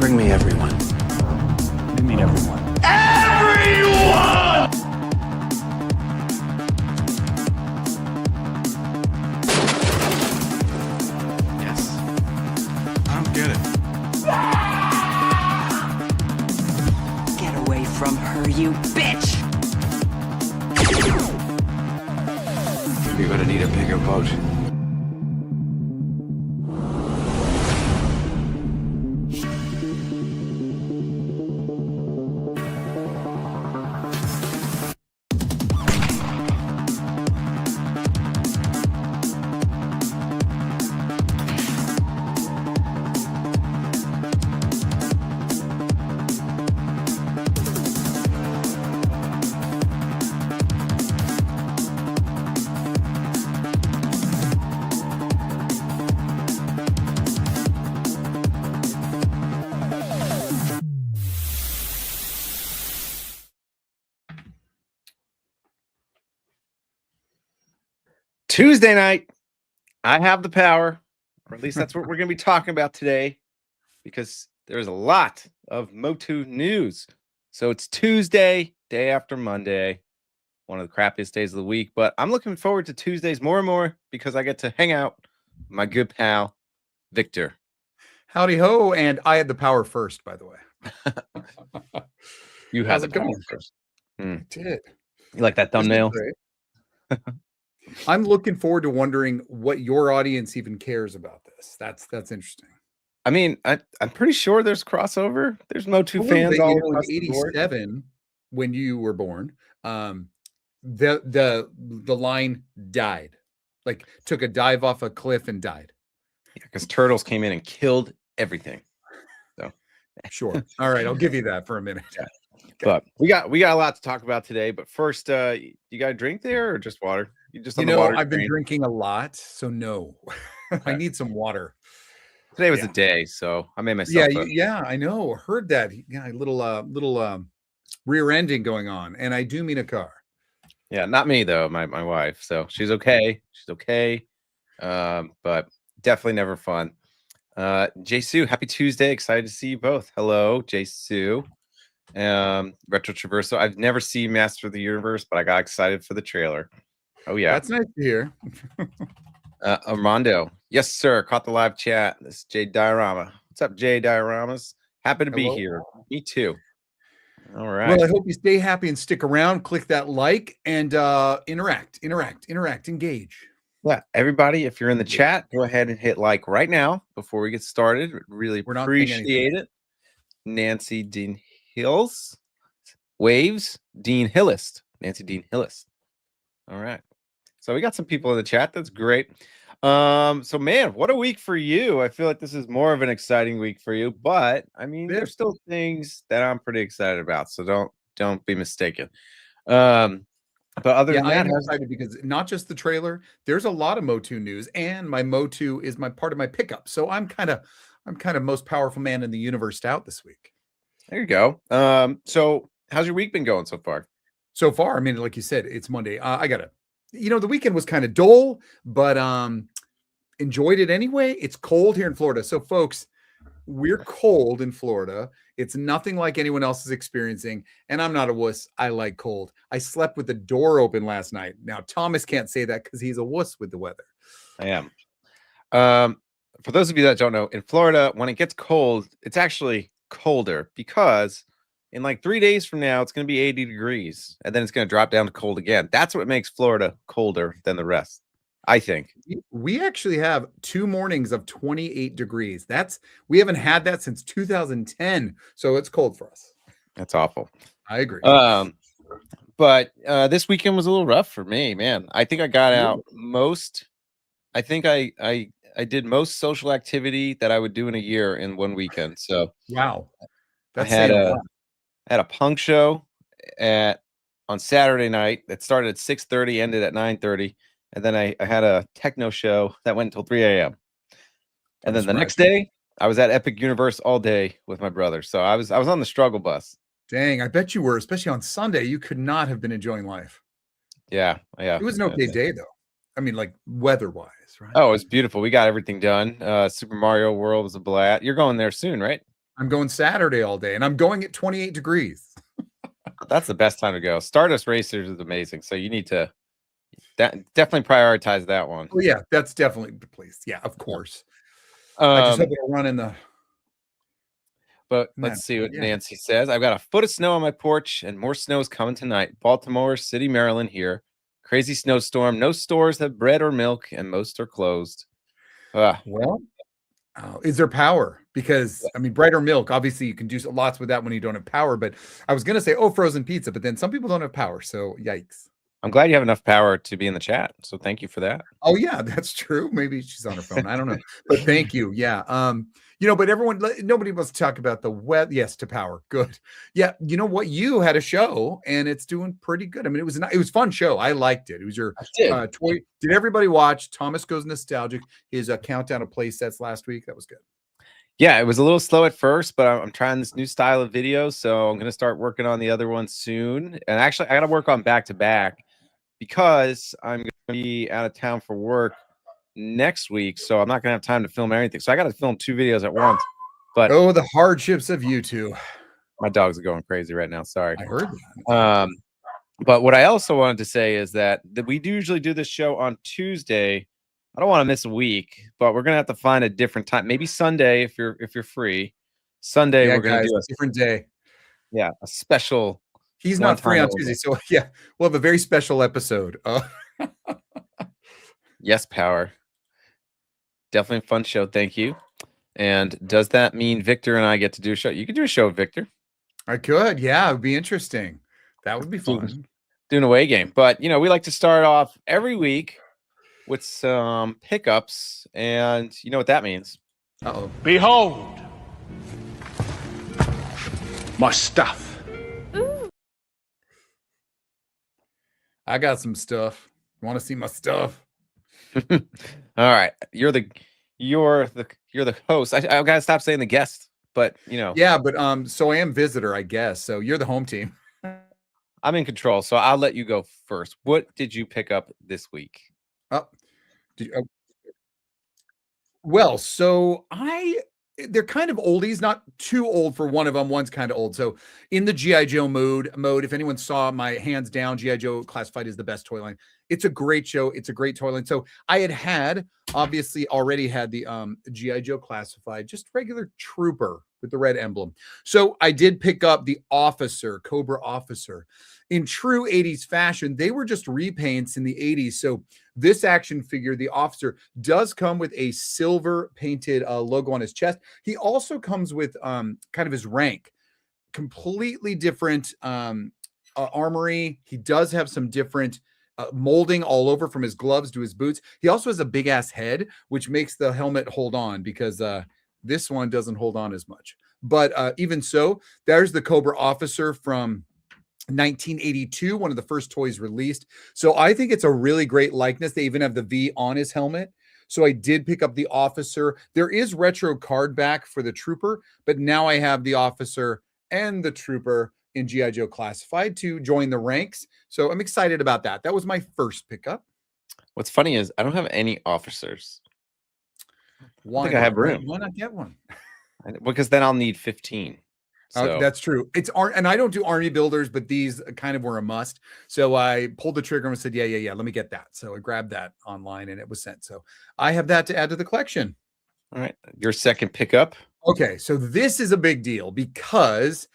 Bring me everyone. What do you mean everyone? Everyone! Yes. I don't get it. Get away from her, you bitch! You're gonna need a bigger boat. Tuesday night, I have the power, or at least that's what we're going to be talking about today, because there's a lot of MOTU news. So it's Tuesday, day after Monday, one of the crappiest days of the week. But I'm looking forward to Tuesdays more and more because I get to hang out with my good pal, Victor. Howdy ho, and I had the power first, by the way. You How's had it the power going? first. I did. You like that thumbnail? I'm looking forward to wondering what your audience even cares about this. That's interesting. I mean, I'm pretty sure there's crossover. There's MOTU fans all across the board. In 87, when you were born, the line died, like took a dive off a cliff and died. Yeah, because turtles came in and killed everything. So Sure. All right, I'll give you that for a minute. Yeah. But we got a lot to talk about today. But first, you got a drink there or just water? You just on the water I've been train? drinking a lot, so no. I need some water. Today was a day, so I made myself. Yeah, I know. Heard that. Yeah, a little rear ending going on, and I do mean a car. Yeah, not me though. My wife. So she's okay. She's okay. But definitely never fun. Jay Sue, happy Tuesday. Excited to see you both. Hello, Jay Sue. Retro Traverso. I've never seen Master of the Universe, but I got excited for the trailer. Oh yeah, that's nice to hear. Armando, yes sir, caught the live chat. This is Jay Diorama. What's up, Jay Dioramas? Happy to be here. Me too. All right. Well, I hope you stay happy and stick around. Click that like and interact, engage. Yeah, everybody, if you're in the chat, go ahead and hit like right now before we get started. Really appreciate it. Nancy Dean Hills, Waves, Dean Hillist, Nancy Dean Hillist. All right. So we got some people in the chat. That's great. So man, what a week for you. I feel like this is more of an exciting week for you, but I mean, there's still things that I'm pretty excited about. So don't be mistaken. But other than that, I'm excited because not just the trailer, there's a lot of MOTU news, and my MOTU is my part of my pickup. So I'm kind of most powerful man in the universe out this week. There you go. So how's your week been going so far? So far, I mean, like you said, it's Monday. I got to, the weekend was kind of dull, but enjoyed it anyway. It's cold here in Florida. So folks, we're cold in Florida. It's nothing like anyone else is experiencing. And I'm not a wuss. I like cold. I slept with the door open last night. Now, Thomas can't say that because he's a wuss with the weather. I am. For those of you that don't know, in Florida, when it gets cold, it's actually colder because in like 3 days from now, it's going to be 80 degrees, and then it's going to drop down to cold again. That's what makes Florida colder than the rest, I think. We actually have 2 mornings of 28 degrees. We haven't had that since 2010, so it's cold for us. That's awful. I agree. But this weekend was a little rough for me, man. I think I got out most. I think I did most social activity that I would do in a year in one weekend. So wow, I had a punk show on Saturday night that started at 6:30, ended at 9:30, and then I had a techno show that went until 3 a.m. And then the next day, I was at Epic Universe all day with my brother. So I was on the struggle bus. Dang, I bet you were, especially on Sunday. You could not have been enjoying life. Yeah. It was an okay day though. I mean, like weather-wise, right? Oh, it was beautiful. We got everything done. Super Mario World was a blast. You're going there soon, right? I'm going Saturday all day, and I'm going at 28 degrees. That's the best time to go. Stardust Racers is amazing. So you need to definitely prioritize that one. Oh yeah, that's definitely the place. Yeah, of course. I just hope it'll run in the. But let's see what Nancy says. I've got a foot of snow on my porch, and more snow is coming tonight. Baltimore City, Maryland here. Crazy snowstorm. No stores have bread or milk, and most are closed. Well, is there power? Because I mean, bread or milk, obviously you can do lots with that when you don't have power. But I was gonna say, frozen pizza, but then some people don't have power, so yikes. I'm glad you have enough power to be in the chat, so thank you for that. Oh yeah, that's true. Maybe she's on her phone. I don't know, but thank you. Yeah. But nobody wants to talk about the web. Yes, to power. Good. Yeah. You know what? You had a show, and it's doing pretty good. I mean, it was a fun show. I liked it. It was your toy. Did everybody watch Thomas Goes Nostalgic? His countdown of play sets last week. That was good. Yeah, it was a little slow at first, but I'm trying this new style of video, so I'm going to start working on the other one soon. And actually, I got to work on back to back because I'm going to be out of town for work next week, so I'm not going to have time to film anything. So I got to film 2 videos at once. But the hardships of YouTube. My dogs are going crazy right now. Sorry. I heard that. But what I also wanted to say is that we do usually do this show on Tuesday. I don't want to miss a week, but we're gonna have to find a different time. Maybe Sunday if you're free. Sunday we're gonna do a different day. Yeah, a special. He's not free on Tuesday, so yeah, we'll have a very special episode. Yes, power. Definitely a fun show. Thank you. And does that mean Victor and I get to do a show? You could do a show with Victor. I could. Yeah, it would be interesting. That would be fun. Do an away game, but we like to start off every week with some pickups, and you know what that means. Behold my stuff. I got some stuff. Want to see my stuff? All right, you're the host. I gotta stop saying the guest, but Yeah, but so I am visitor, I guess. So you're the home team. I'm in control, so I'll let you go first. What did you pick up this week? Well, so they're kind of oldies, not too old for one of them. One's kind of old. So in the G.I. Joe mode, if anyone saw my hands down, G.I. Joe Classified is the best toy line. It's a great show. It's a great toy line. So I obviously already had the G.I. Joe Classified, just regular Trooper with the red emblem. So I did pick up the Officer, Cobra Officer. In true 80s fashion, they were just repaints in the 80s. So this action figure, the Officer, does come with a silver painted logo on his chest. He also comes with kind of his rank, completely different armory. He does have some different molding all over from his gloves to his boots. He also has a big ass head, which makes the helmet hold on because this one doesn't hold on as much. But even so, there's the Cobra Officer from 1982, one of the first toys released. So I think it's a really great likeness. They even have the V on his helmet. So I did pick up the Officer. There is retro card back for the Trooper, but now I have the Officer and the Trooper in G.I. Joe Classified to join the ranks. So I'm excited about that. That was my first pickup. What's funny is I don't have any officers. Why? I think I have room. Why not get one? Because then I'll need 15. So. That's true. And I don't do army builders, but these kind of were a must. So I pulled the trigger and said, yeah, let me get that. So I grabbed that online and it was sent. So I have that to add to the collection. All right. Your second pickup. Okay. So this is a big deal because,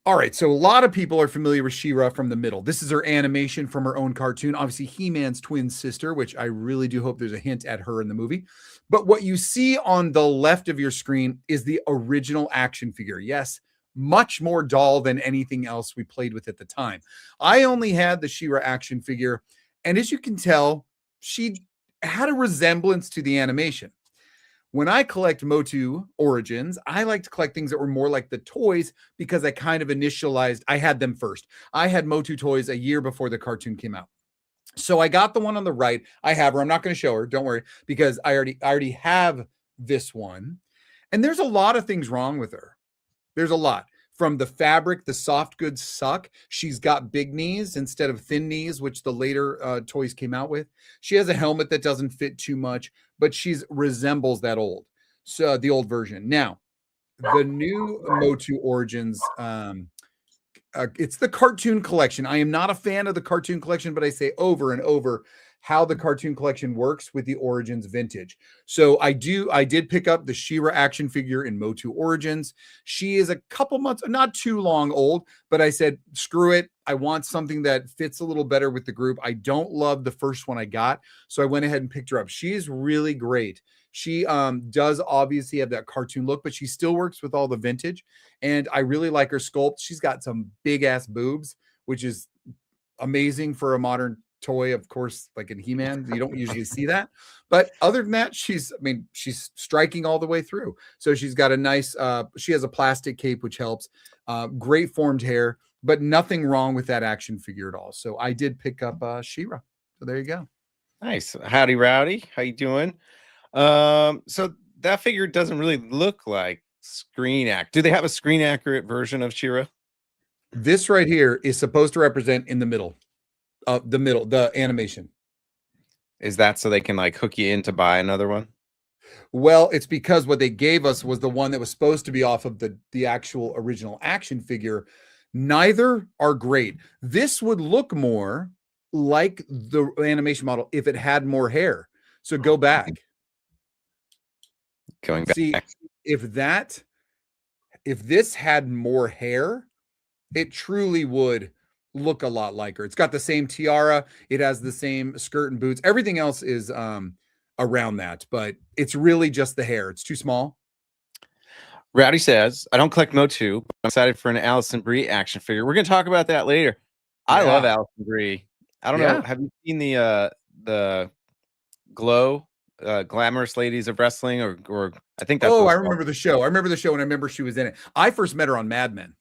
all right, so a lot of people are familiar with She-Ra from the middle. This is her animation from her own cartoon. Obviously, He-Man's twin sister, which I really do hope there's a hint at her in the movie. But what you see on the left of your screen is the original action figure. Yes, much more doll than anything else we played with at the time. I only had the She-Ra action figure, and as you can tell, she had a resemblance to the animation. When I collect MOTU Origins, I like to collect things that were more like the toys because I kind of initialized, I had them first. I had MOTU toys a year before the cartoon came out. So I got the one on the right. I have her. I'm not going to show her. Don't worry, because I already have this one. And there's a lot of things wrong with her. There's a lot. From the fabric, the soft goods suck. She's got big knees instead of thin knees, which the later toys came out with. She has a helmet that doesn't fit too much, but she resembles that the old version. Now, the new MOTU Origins. It's the cartoon collection. I am not a fan of the cartoon collection, but I say over and over how the cartoon collection works with the Origins vintage. So I did pick up the She-Ra action figure in MOTU Origins. She is a couple months, not too long old, but I said, screw it. I want something that fits a little better with the group. I don't love the first one I got, so I went ahead and picked her up. She is really great. She does obviously have that cartoon look, but she still works with all the vintage. And I really like her sculpt. She's got some big ass boobs, which is amazing for a modern toy. Of course, like in He-Man, you don't usually see that. But other than that, she's striking all the way through. So she's got a nice, she has a plastic cape, which helps. Great formed hair, but nothing wrong with that action figure at all. So I did pick up She-Ra. So there you go. Nice. Howdy, Rowdy. How you doing? So that figure doesn't really look like do they have a screen accurate version of She-Ra? This right here is supposed to represent in the middle, the animation. Is that so they can like hook you in to buy another one? Well, it's because what they gave us was the one that was supposed to be off of the actual original action figure. Neither are great. This would look more like the animation model if it had more hair. So go back. Going back. See, if this had more hair, it truly would look a lot like her. It's got the same tiara, it has the same skirt and boots. Everything else is around that, but it's really just the hair. It's too small. Rowdy says, I don't collect MOTU, but I'm excited for an Allison Brie action figure. We're going to talk about that later. I love Allison Brie. I don't know. Have you seen the Glow Glamorous Ladies of Wrestling or I think that's I remember the show. I remember the show, and I remember she was in it. I first met her on Mad Men.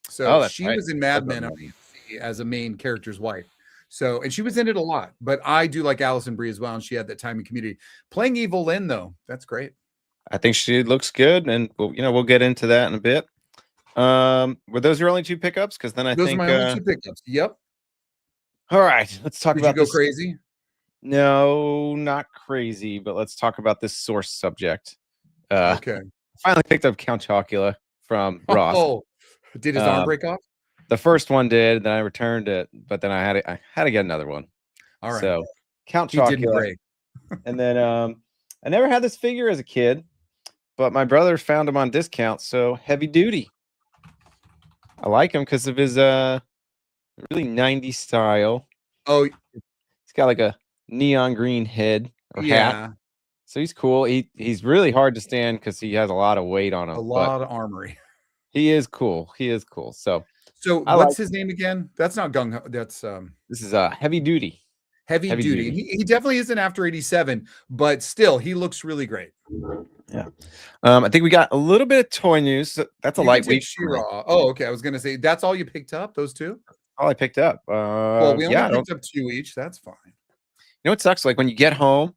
So she was in Mad Men as a main character's wife. So, and she was in it a lot, but I do like Allison Brie as well. And she had that time in Community playing Evil Lynn though. That's great. I think she looks good. And we'll get into that in a bit. Were those your only two pickups? Cause then those are my only two pickups. Yep. All right. Let's talk about Did you go crazy? No, not crazy, but let's talk about this source subject. Okay. Finally picked up Count Chocula from Ross. Oh, did his arm break off? The first one did, then I returned it, but then I had to get another one. All right. So Count Chocula. And then I never had this figure as a kid, but my brother found him on discount, so heavy duty. I like him because of his really 90s style. Oh, he's got like a neon green head or hat. So he's cool. He's really hard to stand because he has a lot of weight on him. A lot of armory. He is cool. So what's his name again? That's not Gung Ho. That's this is heavy duty. Heavy duty. He definitely isn't after 87, but still he looks really great. Yeah. I think we got a little bit of toy news. That's a lightweight. She-Ra. Oh, okay. I was gonna say that's all you picked up, those two? All I picked up. Well, we only picked up two each. That's fine. You know what sucks? Like when you get home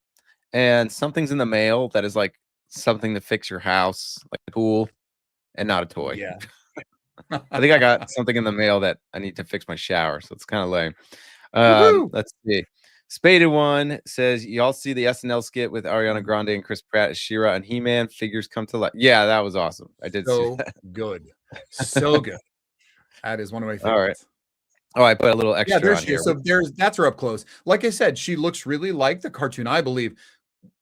and something's in the mail that is like something to fix your house, like a tool, and not a toy. Yeah. I think I got something in the mail that I need to fix my shower, so it's kind of lame. Let's see. Spaded One says, y'all see the SNL skit with Ariana Grande and Chris Pratt as She-Ra and He-Man figures come to life. Yeah, that was awesome. I did see that. Good. So good. That is one of my favorites. All right. Oh, I put a little extra on here. So that's her up close. Like I said, she looks really like the cartoon, I believe,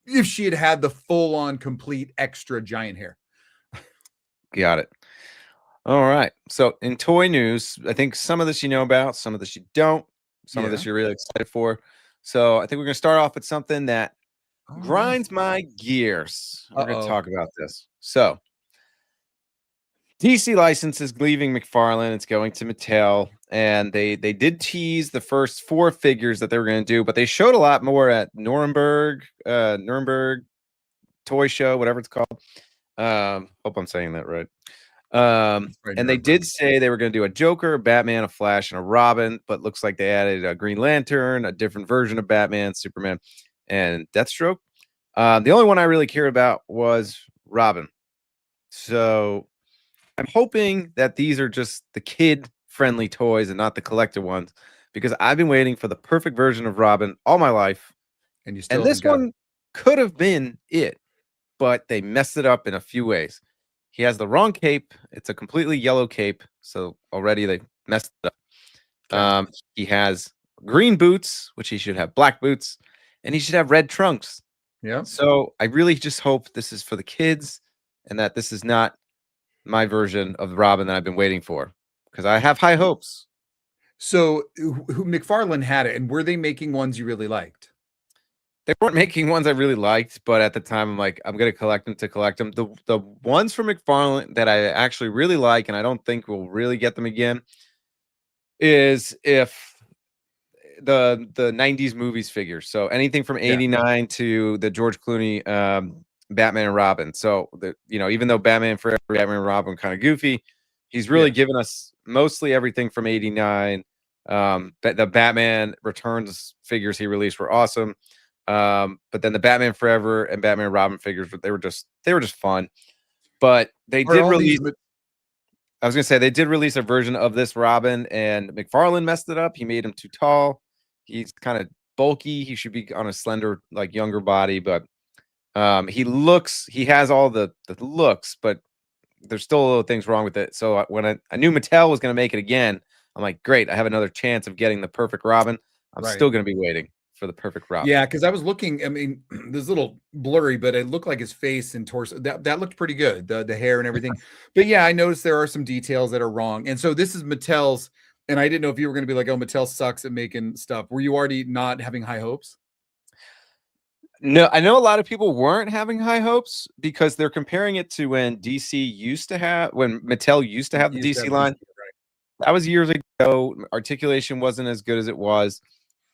if she had the full-on complete extra giant hair. Got it. All right. So in toy news, I think some of this you know about, some of this you don't, some of this you're really excited for. So I think we're going to start off with something that grinds my gears. We're going to talk about this. So DC license is leaving McFarlane. It's going to Mattel. And they did tease the first 4 figures that they were going to do, but they showed a lot more at Nuremberg Toy Show, whatever it's called. Hope I'm saying that right. And they did say they were going to do a Joker, a Batman, a Flash, and a Robin, but looks like they added a Green Lantern, a different version of Batman, Superman, and Deathstroke. The only one I really cared about was Robin. So I'm hoping that these are just the kid-friendly toys and not the collector ones, because I've been waiting for the perfect version of Robin all my life. And this one could have been it, but they messed it up in a few ways. He has the wrong cape. It's a completely yellow cape. So already they messed it up. Okay. He has green boots, which he should have black boots, and he should have red trunks. Yeah. So I really just hope this is for the kids and that this is not my version of Robin that I've been waiting for, because I have high hopes. So McFarlane had it, and were they making ones you really liked? They weren't making ones I really liked, but at the time I'm like, I'm gonna collect them to collect them. The ones from McFarlane that I actually really like, and I don't think we'll really get them again, is if the 90s movies figures. So anything from 89 to the George Clooney Batman and Robin. So even though Batman Forever, Batman and Robin kind of goofy, he's really given us mostly everything from 89. The Batman Returns figures he released were awesome. But then the Batman Forever and Batman and Robin figures, they were just fun. But they did release. I was gonna say they did release a version of this Robin, and McFarlane messed it up. He made him too tall. He's kind of bulky. He should be on a slender, like younger body, but he has all the looks, but there's still little things wrong with it. So when I knew Mattel was gonna make it again, I'm like, great, I have another chance of getting the perfect Robin. I'm still gonna be waiting for the perfect Robin. Yeah, because I was looking. I mean, this is a little blurry, but it looked like his face and torso. That looked pretty good. The hair and everything. But yeah, I noticed there are some details that are wrong. And so this is Mattel's. And I didn't know if you were going to be like, oh, Mattel sucks at making stuff. Were you already not having high hopes? No, I know a lot of people weren't having high hopes because they're comparing it to when Mattel used to have the DC line. That was years ago. Articulation wasn't as good as it was.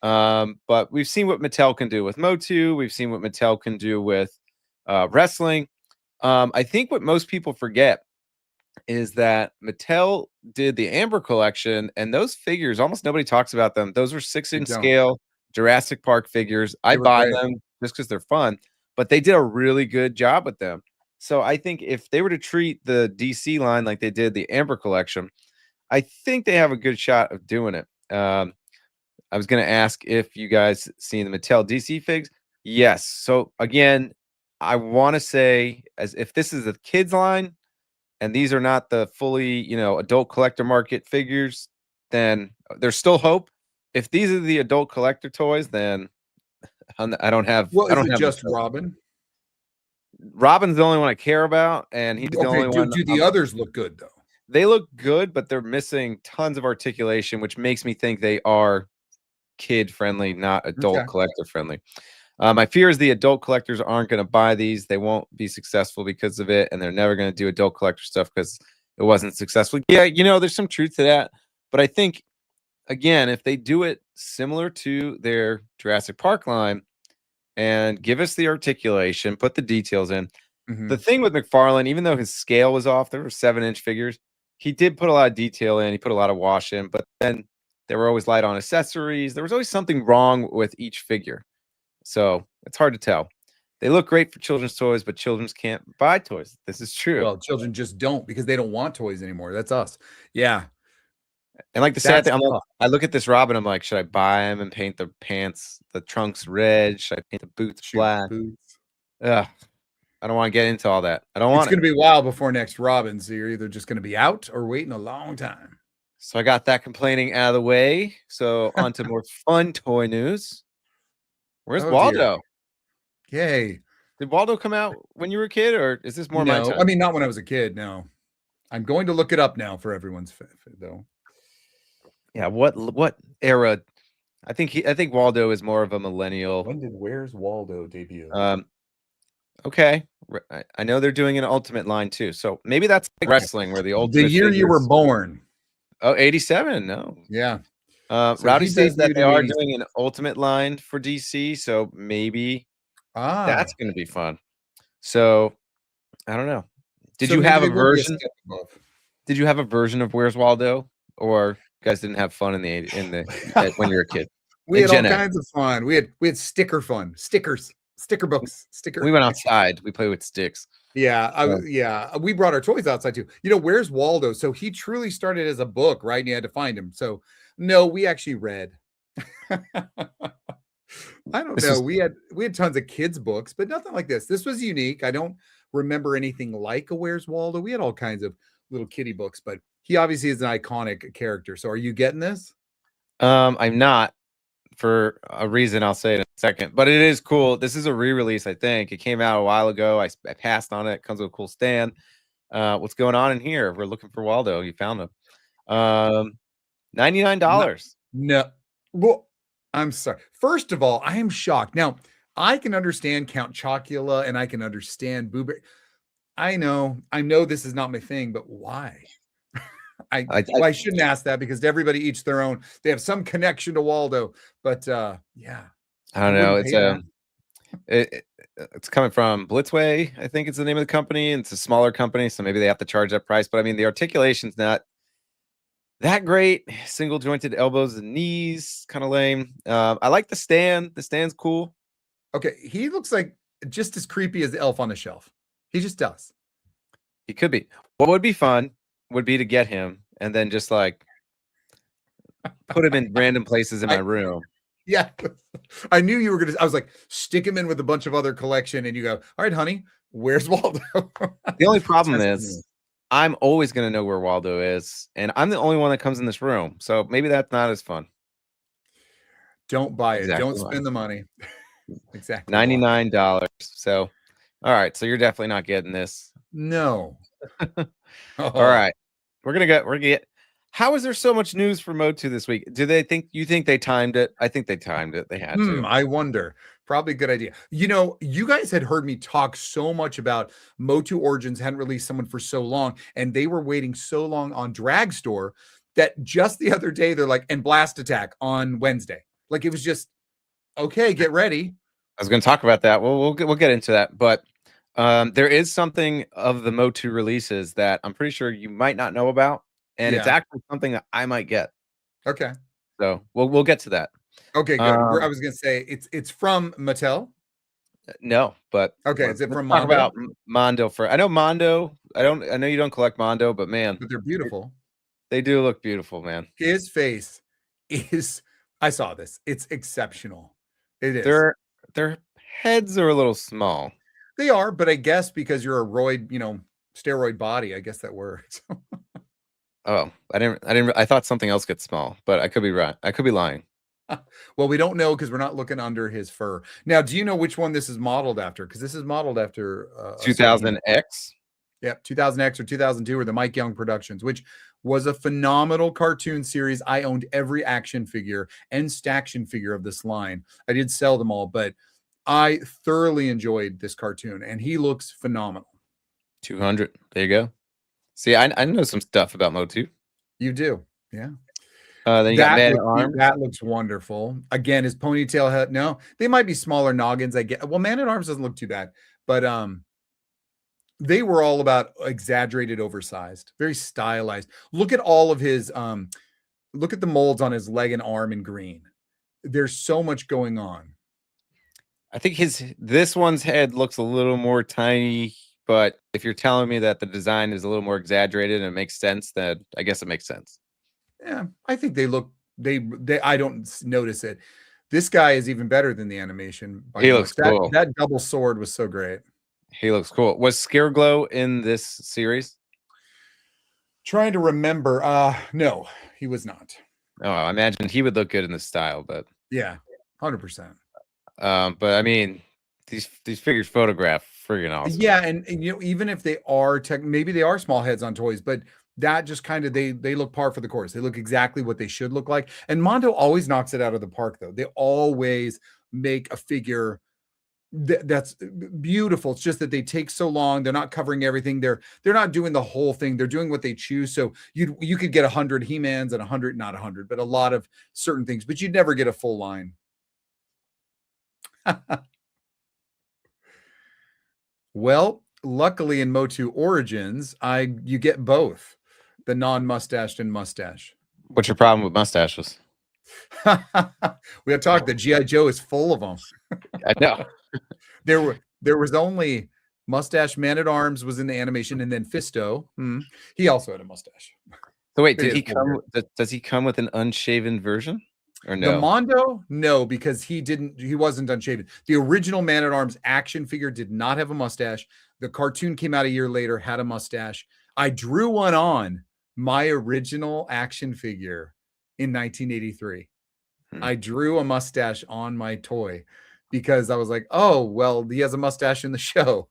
But we've seen what Mattel can do with MOTU. We've seen what Mattel can do with wrestling. I think what most people forget is that Mattel did the Amber collection, and those figures, almost nobody talks about them. Those were 6-inch scale Jurassic Park figures. I buy them just because they're fun, but they did a really good job with them. So I think if they were to treat the DC line like they did the Amber collection, I think they have a good shot of doing it. I was going to ask if you guys seen the Mattel DC figs. Yes. So again, I want to say as if this is a kids line and these are not the fully, adult collector market figures, then there's still hope. If these are the adult collector toys, then I don't have. Well, I don't have just Robin. Robin's the only one I care about, and he's the only one. Do the others look good though? They look good, but they're missing tons of articulation, which makes me think they are kid friendly, not adult collector friendly. My fear is the adult collectors aren't going to buy these. They won't be successful because of it, and they're never going to do adult collector stuff because it wasn't successful. Yeah, there's some truth to that, but I think again, if they do it similar to their Jurassic Park line and give us the articulation, put the details in. The thing with McFarlane, even though his scale was off, there were 7-inch figures. He did put a lot of detail in. He put a lot of wash in, but then there were always light on accessories. There was always something wrong with each figure. So it's hard to tell. They look great for children's toys, but children can't buy toys. This is true. Well, children just don't because they don't want toys anymore. That's us. Yeah. And like the sad thing, I look at this Robin. I'm like, should I buy him and paint the pants, the trunks red? Should I paint the boots black? Ugh. I don't want to get into all that. I don't want. It's going to be a while before next Robin, so you're either just going to be out or waiting a long time. So I got that complaining out of the way. So on to more fun toy news. Where's Waldo? Dear. Yay! Did Waldo come out when you were a kid, or is this more my time? I mean, not when I was a kid. No, I'm going to look it up now for everyone's though. Yeah, what era? I think Waldo is more of a millennial. When did Where's Waldo debut? Okay, I know they're doing an Ultimate line too, so maybe that's like wrestling where the Ultimate. The year you were born. Oh, 87. No. Yeah. So Rowdy says that they are doing an Ultimate line for DC, so maybe that's going to be fun. So I don't know. Did you have a version? Did you have a version of Where's Waldo, or you guys didn't have fun in the when you were a kid? We had all kinds of fun. We had sticker fun, sticker books, sticker. We went outside. We played with sticks. Yeah, we brought our toys outside too. Where's Waldo? So he truly started as a book, right? And you had to find him. So no, we actually read. I don't know. We had tons of kids books, but nothing like this. This was unique. remember anything like a Where's Waldo. We had all kinds of little kitty books, but he obviously is an iconic character. So are you getting this? I'm not, for a reason I'll say in a second, but it is cool. This is a re-release, I think. It came out a while ago. I passed on it. It comes with a cool stand. What's going on in here? We're looking for Waldo. You found him. $99. No. Well, I'm sorry. First of all, I am shocked. Now, I can understand Count Chocula and I can understand Boo Berry. I know this is not my thing, but why? I shouldn't ask that because everybody each their own. They have some connection to Waldo, but yeah. I don't know. It's coming from Blitzway, I think it's the name of the company. It's a smaller company, so maybe they have to charge that price. But I mean, the articulation's not that great. Single jointed elbows and knees, kind of lame. I like the stand. The stand's cool. Okay, he looks like just as creepy as the elf on the shelf. He just does. He could be. What would be fun would be to get him and then just like put him in random places in my room. Yeah, I knew you were gonna. I was like, stick him in with a bunch of other collection, and you go, all right, honey, where's Waldo? The only problem is I'm always gonna know where Waldo is, and I'm the only one that comes in this room. So maybe that's not as fun. Don't buy it. Exactly Don't spend the money. Exactly. $99. So, all right. So you're definitely not getting this. No. All right. We're gonna get. How is there so much news for MOTU this week? You think they timed it? I think they timed it. They had to. I wonder. Probably a good idea. You know, you guys had heard me talk so much about MOTU Origins hadn't released someone for so long, and they were waiting so long on Dragstore that just the other day they're like, and Blast Attack on Wednesday. Like it was just okay. Get ready. I was going to talk about that. We'll get into that, but there is something of the MOTU releases that I'm pretty sure you might not know about. And it's actually something that I might get. Okay. So we'll get to that. Okay, good. I was gonna say it's from Mattel. No, but okay, is it from Mondo? Talk about Mondo for I know Mondo. I know you don't collect Mondo, but man, but they're beautiful. They do look beautiful, man. His face is. I saw this. It's exceptional. It is. Their heads are a little small. They are, but I guess because you're a steroid body, I guess that works. Oh, I thought something else gets small, but I could be right. I could be lying. Well, we don't know because we're not looking under his fur. Now, do you know which one this is modeled after? Because this is modeled after 2000X. Yeah, 2000X or 2002 or the Mike Young Productions, which was a phenomenal cartoon series. I owned every action figure and staction figure of this line. I did sell them all, but I thoroughly enjoyed this cartoon, and he looks phenomenal. 200. There you go. See, I know some stuff about MOTU. You do, yeah. Then you got Man at Arms. That looks wonderful. Again, his ponytail head. No, they might be smaller noggins. I get. Well, Man at Arms doesn't look too bad, but they were all about exaggerated, oversized, very stylized. Look at all of his. Look at the molds on his leg and arm in green. There's so much going on. I think this one's head looks a little more tiny. But if you're telling me that the design is a little more exaggerated and it makes sense, then I guess it makes sense. Yeah, I think they look. I don't notice it. This guy is even better than the animation. He looks cool. That double sword was so great. He looks cool. Was Scareglow in this series? Trying to remember. No, he was not. Oh, I imagine he would look good in this style, but yeah, 100%. But I mean, these figures photograph friggin' awesome. Yeah, and even if they are maybe they are small heads on toys, but that just kind of they look par for the course. They look exactly what they should look like. And Mondo always knocks it out of the park, though. They always make a figure that's beautiful. It's just that they take so long. They're not covering everything. They're not doing the whole thing. They're doing what they choose. So you could get 100 He-Mans and 100, not 100, but a lot of certain things, but you'd never get a full line. Well, luckily in MOTU Origins, you get both the non-mustached and mustache. What's your problem with mustaches? We have talked. The G.I. Joe is full of them. I know. There was only Mustache Man at Arms was in the animation, and then Fisto. He also had a mustache. So wait, does he come with an unshaven version? Or The no? Mondo, no, because he wasn't unshaven. The original Man at Arms action figure did not have a mustache. The cartoon came out a year later, had a mustache. I drew one on my original action figure in 1983. I drew a mustache on my toy because I was like, oh, well, he has a mustache in the show.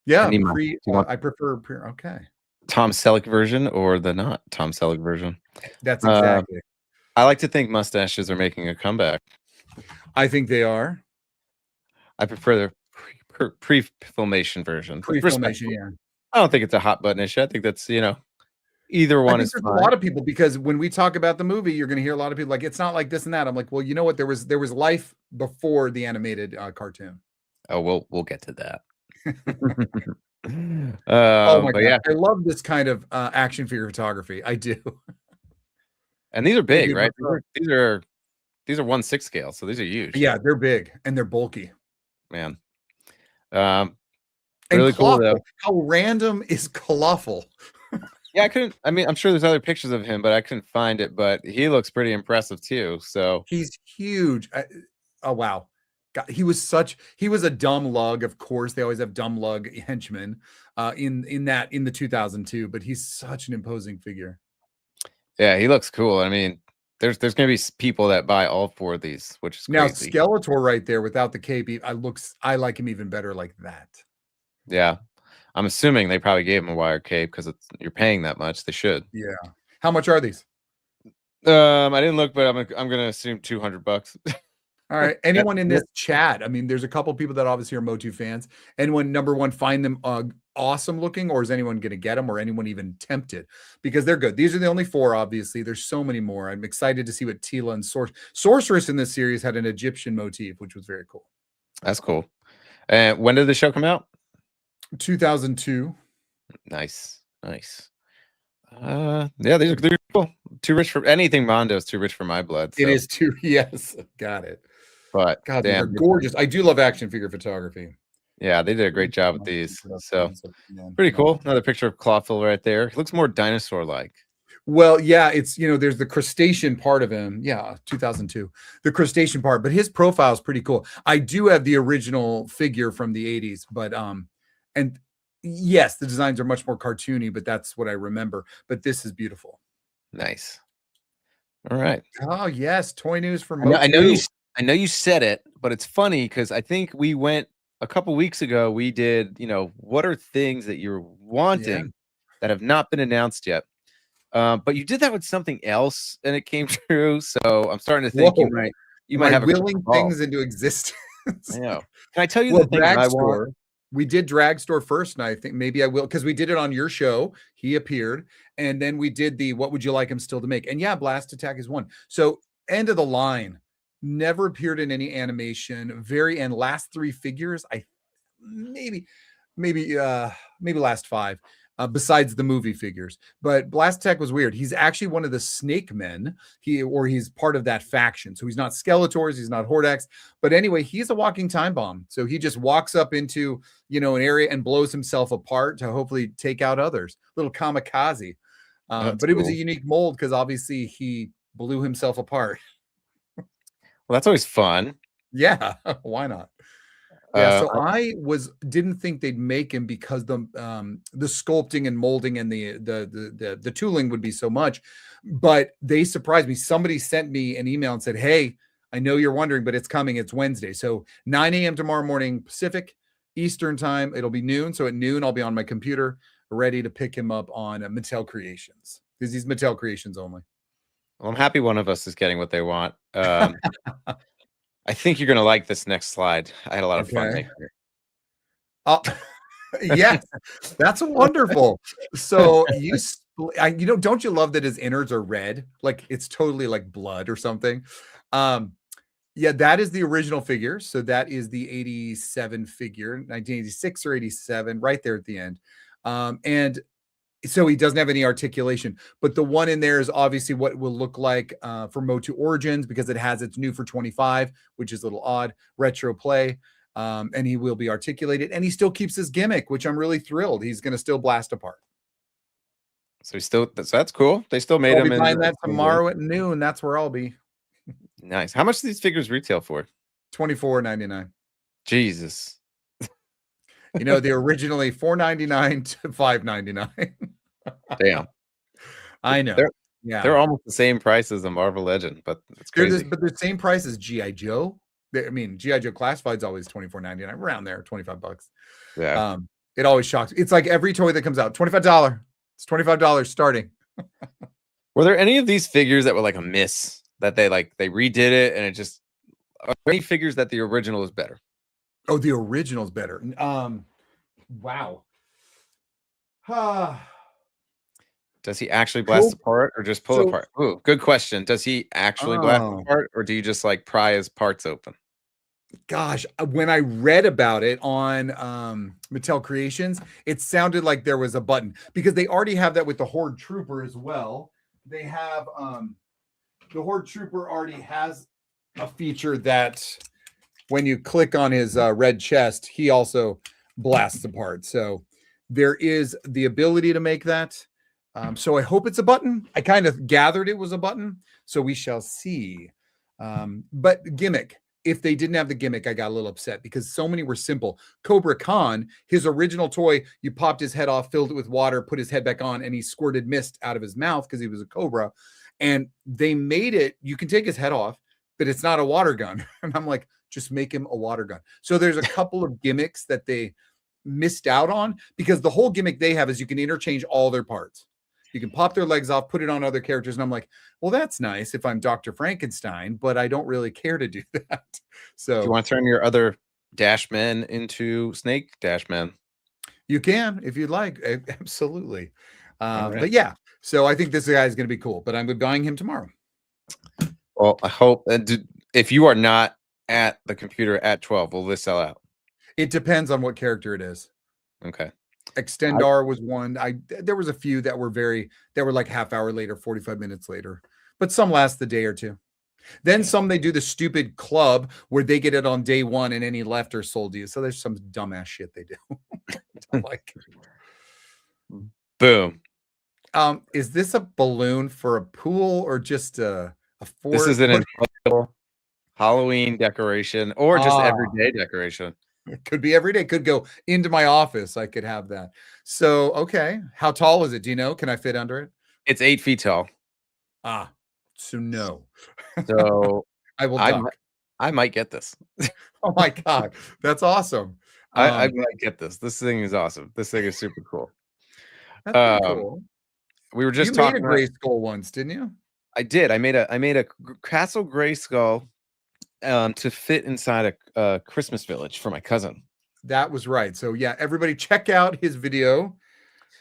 Yeah, I prefer okay. Tom Selleck version or the not Tom Selleck version? That's exactly. I like to think mustaches are making a comeback. I think they are. I prefer the pre-filmation version. Pre-filmation, yeah. I don't think it's a hot button issue. I think that's, either one is fine. A lot of people, because when we talk about the movie, you're going to hear a lot of people like, it's not like this and that. I'm like, well, you know what? There was life before the animated cartoon. Oh, we'll get to that. Oh my God. Yeah. I love this kind of action figure photography. I do. And these are big, right? These are 1/6 scale, so these are huge. Yeah, they're big and they're bulky. Man. Really cool though. How random is Clawful? Yeah, I'm sure there's other pictures of him, but I couldn't find it. But he looks pretty impressive too. So he's huge. Oh wow. God, he was a dumb lug. Of course, they always have dumb lug henchmen in the 2002, but he's such an imposing figure. Yeah, he looks cool. I mean, there's going to be people that buy all 4 of these, which is crazy. Now Skeletor right there without the cape, I like him even better like that. Yeah. I'm assuming they probably gave him a wire cape because you're paying that much. They should. Yeah. How much are these? I didn't look, but I'm gonna assume $200. All right. Anyone in this chat? I mean, there's a couple people that obviously are MOTU fans. Anyone, number one, find them awesome looking, or is anyone going to get them, or anyone even tempted? Because they're good. These are the only 4, obviously. There's so many more. I'm excited to see what Tila and Sorceress in this series had an Egyptian motif, which was very cool. That's cool. And when did the show come out? 2002. Nice. Yeah, they're cool. Too rich for anything. Mondo's too rich for my blood. So. It is too. Yes, got it. But God, they're gorgeous. I do love action figure photography. Yeah, they did a great job with these. So pretty cool. Another picture of Clawful right there. He looks more dinosaur-like. Well, yeah, it's, there's the crustacean part of him. Yeah, 2002, the crustacean part, but his profile is pretty cool. I do have the original figure from the 80s, but and yes, the designs are much more cartoony, but that's what I remember. But this is beautiful. Nice. All right. Oh yes, toy news from MOTU. I know you said it, but it's funny because I think we went a couple weeks ago. We did, what are things that you're wanting that have not been announced yet? But you did that with something else, and it came true. So I'm starting to think you might have willing things into existence. I know. Can I tell you the thing I want? We did Drag Store first, and I think maybe I will, because we did it on your show. He appeared, and then we did the What Would You Like Him Still to Make? And yeah, Blast Attack is one. So end of the line. Never appeared in any animation. Very end, last 3 figures. Maybe last 5. Besides the movie figures, but Blast Attack was weird. He's actually one of the Snake Men. He's part of that faction. So he's not Skeletors, he's not Hordax, but anyway, he's a walking time bomb. So he just walks up into an area and blows himself apart to hopefully take out others. Little kamikaze. But cool. It was a unique mold because obviously he blew himself apart. Well, that's always fun. Yeah, why not? Yeah, so I didn't think they'd make him because the sculpting and molding and the tooling would be so much, but they surprised me. Somebody sent me an email and said, "Hey, I know you're wondering, but it's coming. It's Wednesday, so 9 a.m. tomorrow morning Pacific, Eastern time. It'll be noon. So at noon, I'll be on my computer ready to pick him up on Mattel Creations because he's Mattel Creations only." Well, I'm happy one of us is getting what they want. I think you're going to like this next slide. I had a lot of fun making it. Yes, that's wonderful. So don't you love that his innards are red? Like it's totally like blood or something. Yeah, that is the original figure. So that is the 87 figure, 1986 or 87, right there at the end. And so he doesn't have any articulation, but the one in there is obviously what it will look like for MOTU Origins because it has its new for 25, which is a little odd, retro play. And he will be articulated, and he still keeps his gimmick, which I'm really thrilled. He's going to still blast apart. So that's cool. They still made I'll them be in buying that tomorrow at noon. That's where I'll be. Nice. How much do these figures retail for? $24.99. Jesus. You know, they're originally $4.99 to $5.99. Damn. I know. They're almost the same price as a Marvel Legend, but it's crazy. But the same price as GI Joe. I mean, GI Joe Classified's always $24.99, around there, $25. Yeah. It always shocks. It's like every toy that comes out, $25. It's $25 starting. Were there any of these figures that were like a miss that they redid it and it just? Are there any figures that the original is better? Oh, the original's better. Wow. Does he actually blast apart or just pull apart? Ooh, good question. Does he actually blast apart or do you just like pry his parts open? Gosh, when I read about it on Mattel Creations, it sounded like there was a button because they already have that with the Horde Trooper as well. They have the Horde Trooper already has a feature that when you click on his red chest, he also blasts apart. So there is the ability to make that. So I hope it's a button. I kind of gathered it was a button, so we shall see. But gimmick. If they didn't have the gimmick, I got a little upset because so many were simple. Cobra Khan, his original toy, you popped his head off, filled it with water, put his head back on, and he squirted mist out of his mouth because he was a cobra. And they made it, you can take his head off, but it's not a water gun. And I'm like, just make him a water gun. So there's a couple of gimmicks that they missed out on because the whole gimmick they have is you can interchange all their parts. You can pop their legs off, put it on other characters. And I'm like, well, that's nice if I'm Dr. Frankenstein, but I don't really care to do that. So do you want to turn your other Dash Men into Snake Dash Men? You can, if you'd like. Absolutely. Right. But yeah, so I think this guy is going to be cool, but I'm buying him tomorrow. Well, I hope if you are not at the computer at 12, will this sell out? It depends on what character it is. Okay. Extendar was one. There was a few that were like half hour later, 45 minutes later, but some last the day or two. Then some they do the stupid club where they get it on day one and any left are sold to you. So there's some dumbass shit they do. Don't like. Boom. Is this a balloon for a pool or just a fort? This is an inflatable Halloween decoration or just everyday decoration. It could be every day. Could go into my office. I could have that. So, okay. How tall is it? Do you know? Can I fit under it? It's 8 feet tall. So no. So I will duck. I might get this. Oh my God. That's awesome. I might get this. This thing is awesome. This thing is super cool. That's cool. We were just talking about Gray Skull once, didn't you? I did. I made a Castle Gray Skull to fit inside a Christmas village for my cousin. That was right. So yeah, everybody check out his video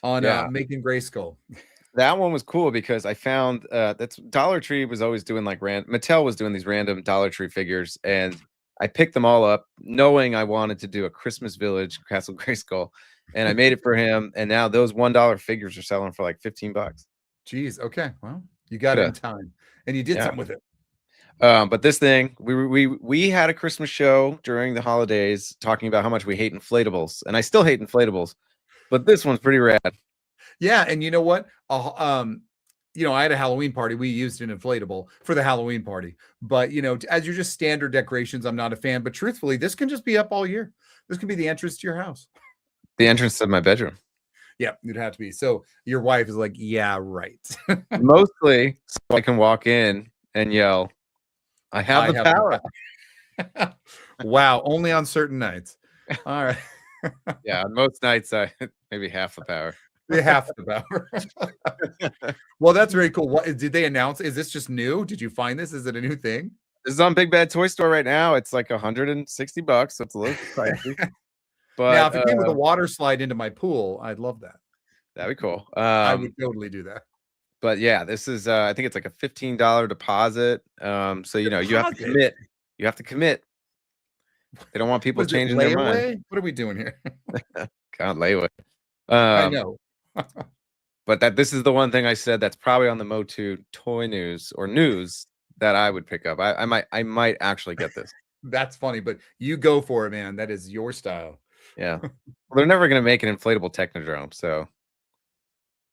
on making Gray Skull. That one was cool because I found that's Dollar Tree was always doing like Mattel was doing these random Dollar Tree figures, and I picked them all up knowing I wanted to do a Christmas Village Castle Gray Skull, and I made it for him. And now those $1 figures are selling for like $15. Jeez. Okay. Well, you got it in time, and you did something with it. But this thing, we had a Christmas show during the holidays talking about how much we hate inflatables, and I still hate inflatables, but this one's pretty rad. Yeah, and you know what? I had a Halloween party. We used an inflatable for the Halloween party, but as you're just standard decorations, I'm not a fan. But truthfully, this can just be up all year. This can be the entrance to your house, the entrance to my bedroom. Yeah, it'd have to be. So your wife is like, "Yeah, right." Mostly, so I can walk in and yell, I have the power. Wow, only on certain nights. All right. Yeah, on most nights, maybe half the power. Half the power. Well, that's very cool. What did they announce? Is this just new? Did you find this? Is it a new thing? This is on Big Bad Toy Store right now. It's like $160, so it's a little pricey. But now, if it came with a water slide into my pool, I'd love that. That'd be cool. I would totally do that. But yeah, this is I think it's like a $15 deposit. So you have to commit. You have to commit. They don't want people changing their mind. What are we doing here? God, layaway. I know. But this is the one thing I said that's probably on the MOTU toy news that I would pick up. I might actually get this. That's funny, but you go for it, man. That is your style. Yeah. Well, they're never going to make an inflatable Technodrome, so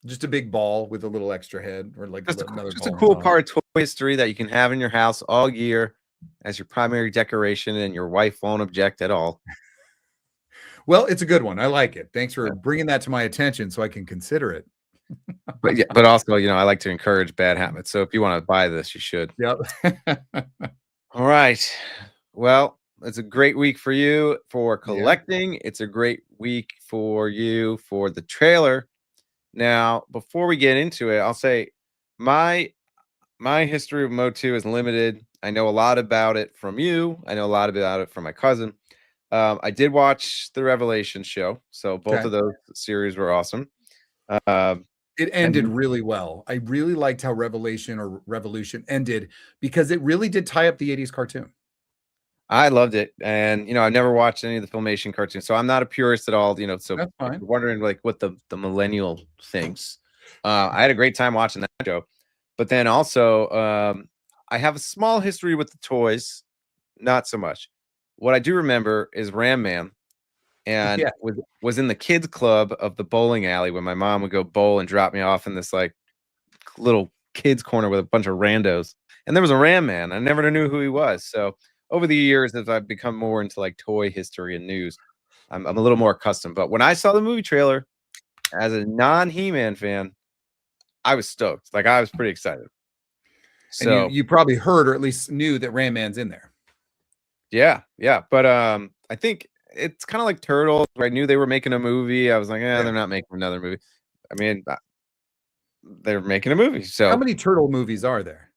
Just a big ball with a little extra head, or like another just a ball on cool top. part of toy history that you can have in your house all year as your primary decoration, and your wife won't object at all. Well, it's a good one. I like it. Thanks for bringing that to my attention so I can consider it. But yeah, but also, I like to encourage bad habits. So if you want to buy this, you should. Yep. All right. Well, it's a great week for you for Yeah. collecting. It's a great week for you for the trailer. Now, before we get into it, I'll say my history of MOTU is limited. I know a lot about it from you. I know a lot about it from my cousin. I did watch the Revelation show, so both Okay. of those series were awesome. It ended really well. I really liked how Revelation or Revolution ended because it really did tie up the 80s cartoon. I loved it, and I've never watched any of the Filmation cartoons, so I'm not a purist at all. So That's fine. if you're wondering like what the millennial thinks, I had a great time watching that show. But then also, I have a small history with the toys, not so much. What I do remember is Ram Man, and Yeah. was in the kids club of the bowling alley when my mom would go bowl and drop me off in this like little kids corner with a bunch of randos, and there was a Ram Man. I never knew who he was. So over the years, as I've become more into like toy history and news, I'm a little more accustomed. But when I saw the movie trailer as a non-He-Man fan, I was stoked. Like, I was pretty excited. So And you probably heard or at least knew that Ram Man's in there. yeah. But I think it's kind of like Turtles, where I knew they were making a movie. I was like, Yeah. they're not making another movie. I mean, they're making a movie. So How many turtle movies are there?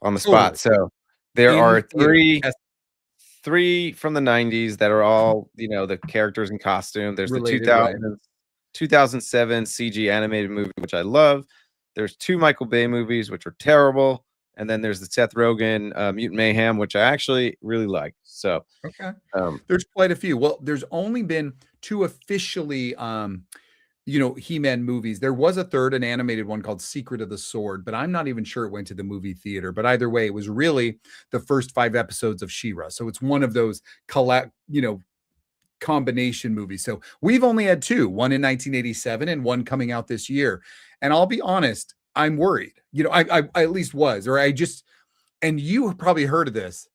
on the spot. So there In are theater. three from the 90s that are all, the characters in costume. There's Related, the right. 2007 CG animated movie, which I love. There's 2 Michael Bay movies, which are terrible. And then there's the Seth Rogen Mutant Mayhem, which I actually really like. So Okay. There's quite a few. Well, there's only been 2 officially He-Man movies. There was a third, an animated one called Secret of the Sword, but I'm not even sure it went to the movie theater. But either way, it was really the first 5 episodes of She-Ra. So it's one of those combination movies. So we've only had 2, one in 1987 and one coming out this year. And I'll be honest, I'm worried. I at least was, and you have probably heard of this.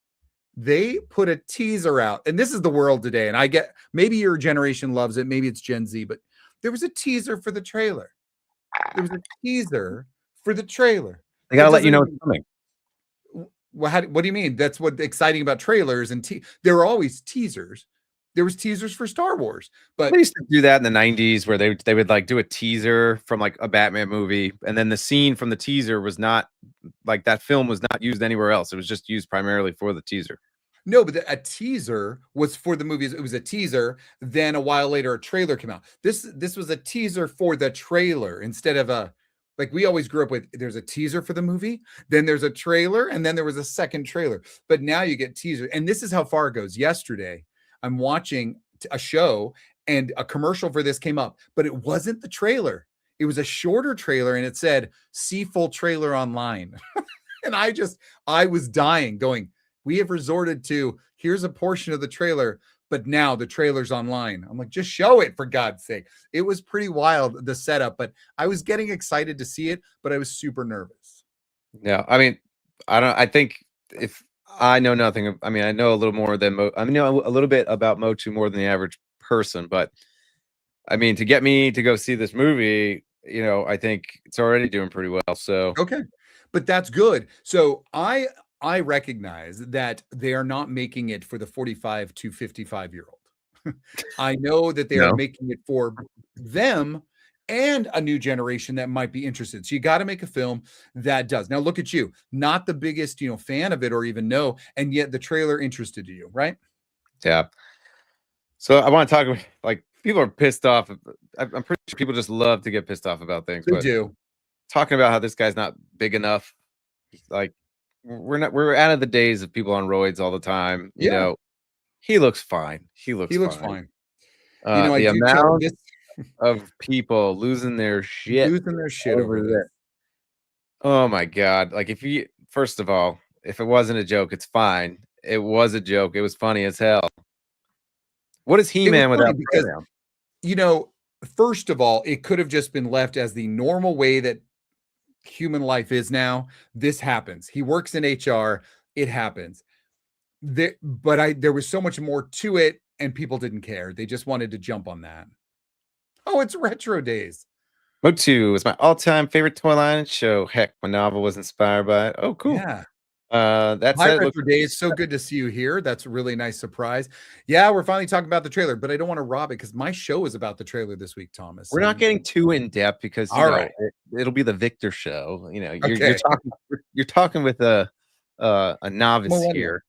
They put a teaser out, and this is the world today. And I get, maybe your generation loves it, maybe it's Gen Z, but there was a teaser for the trailer. There was a teaser for the trailer. They gotta let you know it's coming. Well, what do you mean? That's what's exciting about trailers. And there were always teasers. There was teasers for Star Wars, but they used to do that in the 90s where they would like do a teaser from like a Batman movie, and then the scene from the teaser was not like, that film was not used anywhere else. It was just used primarily for the teaser. No, but a teaser was for the movies. It was a teaser. Then a while later, a trailer came out. This was a teaser for the trailer instead of like we always grew up with. There's a teaser for the movie, then there's a trailer, and then there was a second trailer. But now you get teaser, and this is how far it goes. Yesterday, I'm watching a show, and a commercial for this came up, but it wasn't the trailer. It was a shorter trailer, and it said "See full trailer online," and I was dying, going, we have resorted to, here's a portion of the trailer, but now the trailer's online. I'm like, just show it, for God's sake. It was pretty wild, the setup, but I was getting excited to see it, but I was super nervous. Yeah. I mean, I think if I know nothing, I mean, I know a little more than, I know a little bit about MOTU more than the average person, but I mean, to get me to go see this movie, I think it's already doing pretty well. So, okay, but that's good. So I recognize that they are not making it for the 45 to 55-year-old. I know that they are making it for them and a new generation that might be interested. So you got to make a film that does. Now look at you, not the biggest, fan of it or even know, and yet the trailer interested you, right? Yeah. So I want to talk about, like, people are pissed off. I'm pretty sure people just love to get pissed off about things. They do. Talking about how this guy's not big enough, like, we're out of the days of people on roids all the time. He looks fine. He looks fine. The amount of people losing their shit over this. Oh my God. Like, first of all, if it wasn't a joke, it's fine. It was a joke. It was funny as hell. What is He-Man without because, first of all, it could have just been left as the normal way that human life is now. This happens. He works in HR. It happens. There was so much more to it, and people didn't care. They just wanted to jump on that. Oh, it's Retro Days. MOTU is my all-time favorite toy line show. Heck, my novel was inspired by it. Oh, cool. Yeah. That's Hi, it. Retro Days. So good to see you here. That's a really nice surprise. Yeah, we're finally talking about the trailer, but I don't want to rob it because my show is about the trailer this week, Thomas. We're not getting too in depth because all right, it'll be the Victor show. You know, okay. you're talking with a novice here.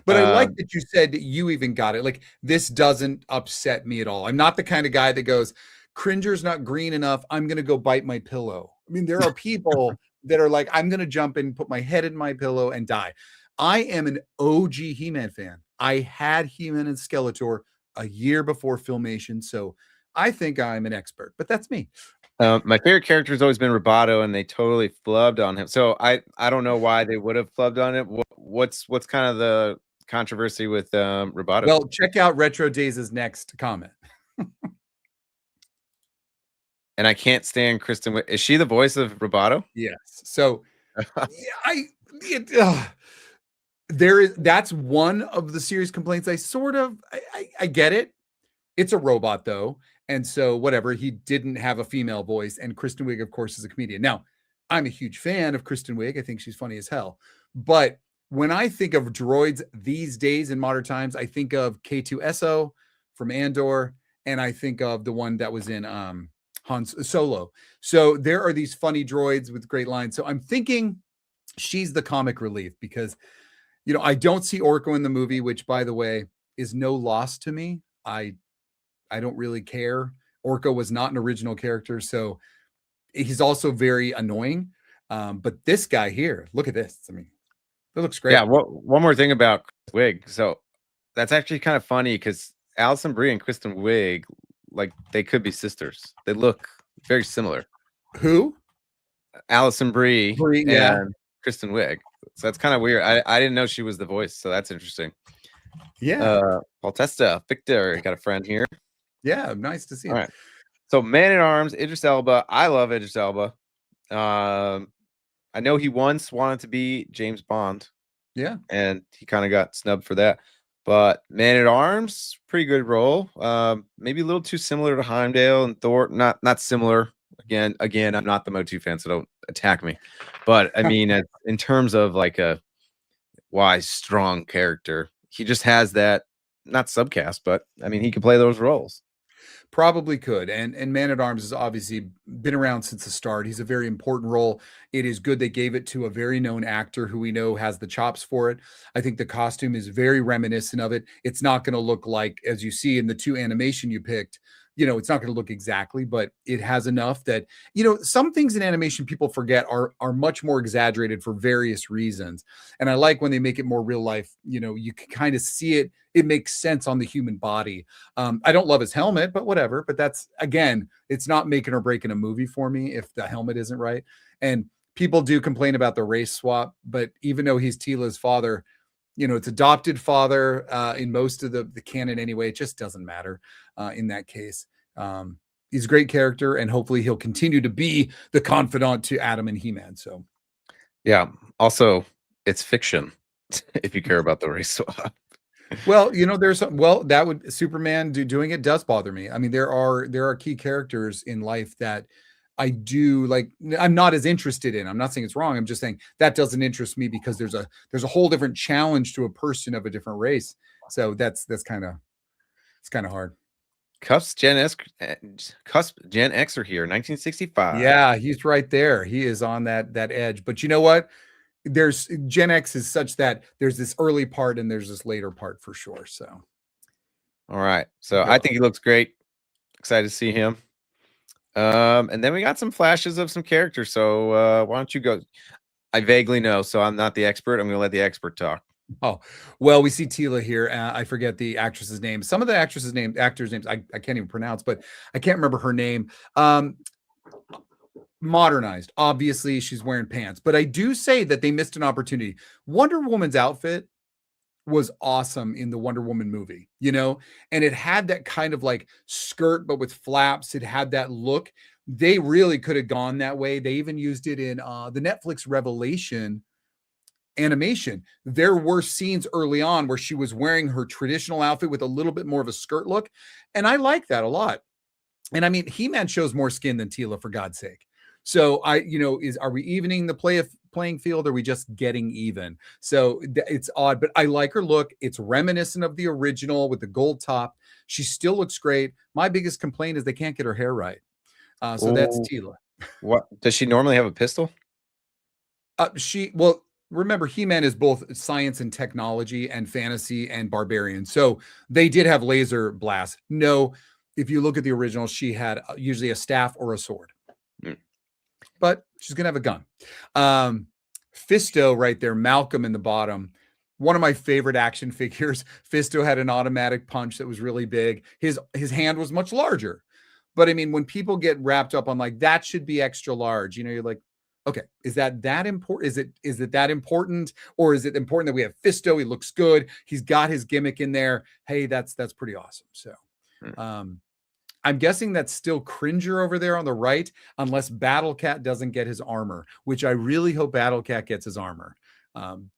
But I like that you said that you even got it. Like, this doesn't upset me at all. I'm not the kind of guy that goes, Cringer's not green enough, I'm going to go bite my pillow. I mean, there are people that are like, I'm going to jump in, put my head in my pillow and die. I am an OG He-Man fan. I had He-Man and Skeletor a year before Filmation, so I think I'm an expert, but that's me. My favorite character has always been Roboto, and they totally flubbed on him. So I don't know why they would have flubbed on it. What's kind of the controversy with Roboto? Well, check out Retro Days' next comment. And I can't stand Kristen. Is she the voice of Roboto? Yes. So that's one of the serious complaints. I get it. It's a robot though. And so whatever, he didn't have a female voice. And Kristen Wiig, of course, is a comedian. Now, I'm a huge fan of Kristen Wiig. I think she's funny as hell. But when I think of droids these days in modern times, I think of K2SO from Andor, and I think of the one that was in Han Solo. So there are these funny droids with great lines. So I'm thinking she's the comic relief because, you know, I don't see Orko in the movie, which, by the way, is no loss to me. I don't really care. Orko was not an original character, so he's also very annoying. But this guy here, look at this. I mean, it looks great. Yeah. One more thing about Wiig. So that's actually kind of funny because Alison Brie and Kristen Wiig, like, they could be sisters. They look very similar. Who? Alison Brie yeah. and Kristen Wiig. So that's kind of weird. I didn't know she was the voice, so that's interesting. Yeah. Paul Testa, Victor, got a friend here. Yeah, nice to see you. All right. So Man at Arms, Idris Elba. I love Idris Elba. I know he once wanted to be James Bond. Yeah. And he kind of got snubbed for that. But Man at Arms, pretty good role. Maybe a little too similar to Heimdall and Thor. Not similar. Again, I'm not the MOTU fan, so don't attack me. But I mean, in terms of like a wise, strong character, he just has that, not subcast, but I mean, he can play those roles. Probably could. And Man at Arms has obviously been around since the start. He's a very important role. It is good they gave it to a very known actor who we know has the chops for it. I think the costume is very reminiscent of it. It's not going to look like, as you see in the two animation you picked, you know, it's not going to look exactly, but it has enough that, you know, some things in animation people forget are much more exaggerated for various reasons. And I like when they make it more real life, you know, you can kind of see it. It makes sense on the human body. I don't love his helmet, but whatever. But that's, again, it's not making or breaking a movie for me if the helmet isn't right. And people do complain about the race swap, but even though he's Tila's father, you know, it's adopted father in most of the canon anyway. It just doesn't matter in that case. He's a great character, and hopefully he'll continue to be the confidant to Adam and He-Man. So, yeah. Also, it's fiction if you care about the race swap. Well, you know, that would Superman doing it does bother me. I mean, there are key characters in life that I do like. I'm not as interested in. I'm not saying it's wrong. I'm just saying that doesn't interest me because there's a whole different challenge to a person of a different race. So it's kind of hard. Cusp Gen X are here, 1965. Yeah, he's right there. He is on that edge. But you know what? There's Gen X is such that there's this early part and there's this later part for sure. So, all right. So I think he looks great. Excited to see him. And then we got some flashes of some characters. So why don't you go? I vaguely know, so I'm not the expert. I'm going to let the expert talk. Oh, well, we see Tila here. I forget the actress's name. Some of the actors' names, I can't even pronounce, but I can't remember her name. Modernized. Obviously, she's wearing pants, but I do say that they missed an opportunity. Wonder Woman's outfit was awesome in the Wonder Woman movie, you know, and it had that kind of like skirt, but with flaps. It had that look. They really could have gone that way. They even used it in the Netflix Revelation animation. There were scenes early on where she was wearing her traditional outfit with a little bit more of a skirt look. And I like that a lot. And I mean, He-Man shows more skin than Tila, for God's sake. So are we evening the playing field? Or are we just getting even? So it's odd, but I like her look. It's reminiscent of the original with the gold top. She still looks great. My biggest complaint is they can't get her hair right. So that's Tila. What does she normally have a pistol? Remember, He-Man is both science and technology and fantasy and barbarian. So they did have laser blasts. No, if you look at the original, she had usually a staff or a sword. But she's going to have a gun. Fisto right there, Malcolm in the bottom. One of my favorite action figures. Fisto had an automatic punch that was really big. His hand was much larger. But I mean, when people get wrapped up on like, that should be extra large, you know, you're like, okay, is that important? Is it that important? Or is it important that we have Fisto? He looks good. He's got his gimmick in there. Hey, that's pretty awesome. So I'm guessing that's still Cringer over there on the right, unless Battle Cat doesn't get his armor, which I really hope Battle Cat gets his armor.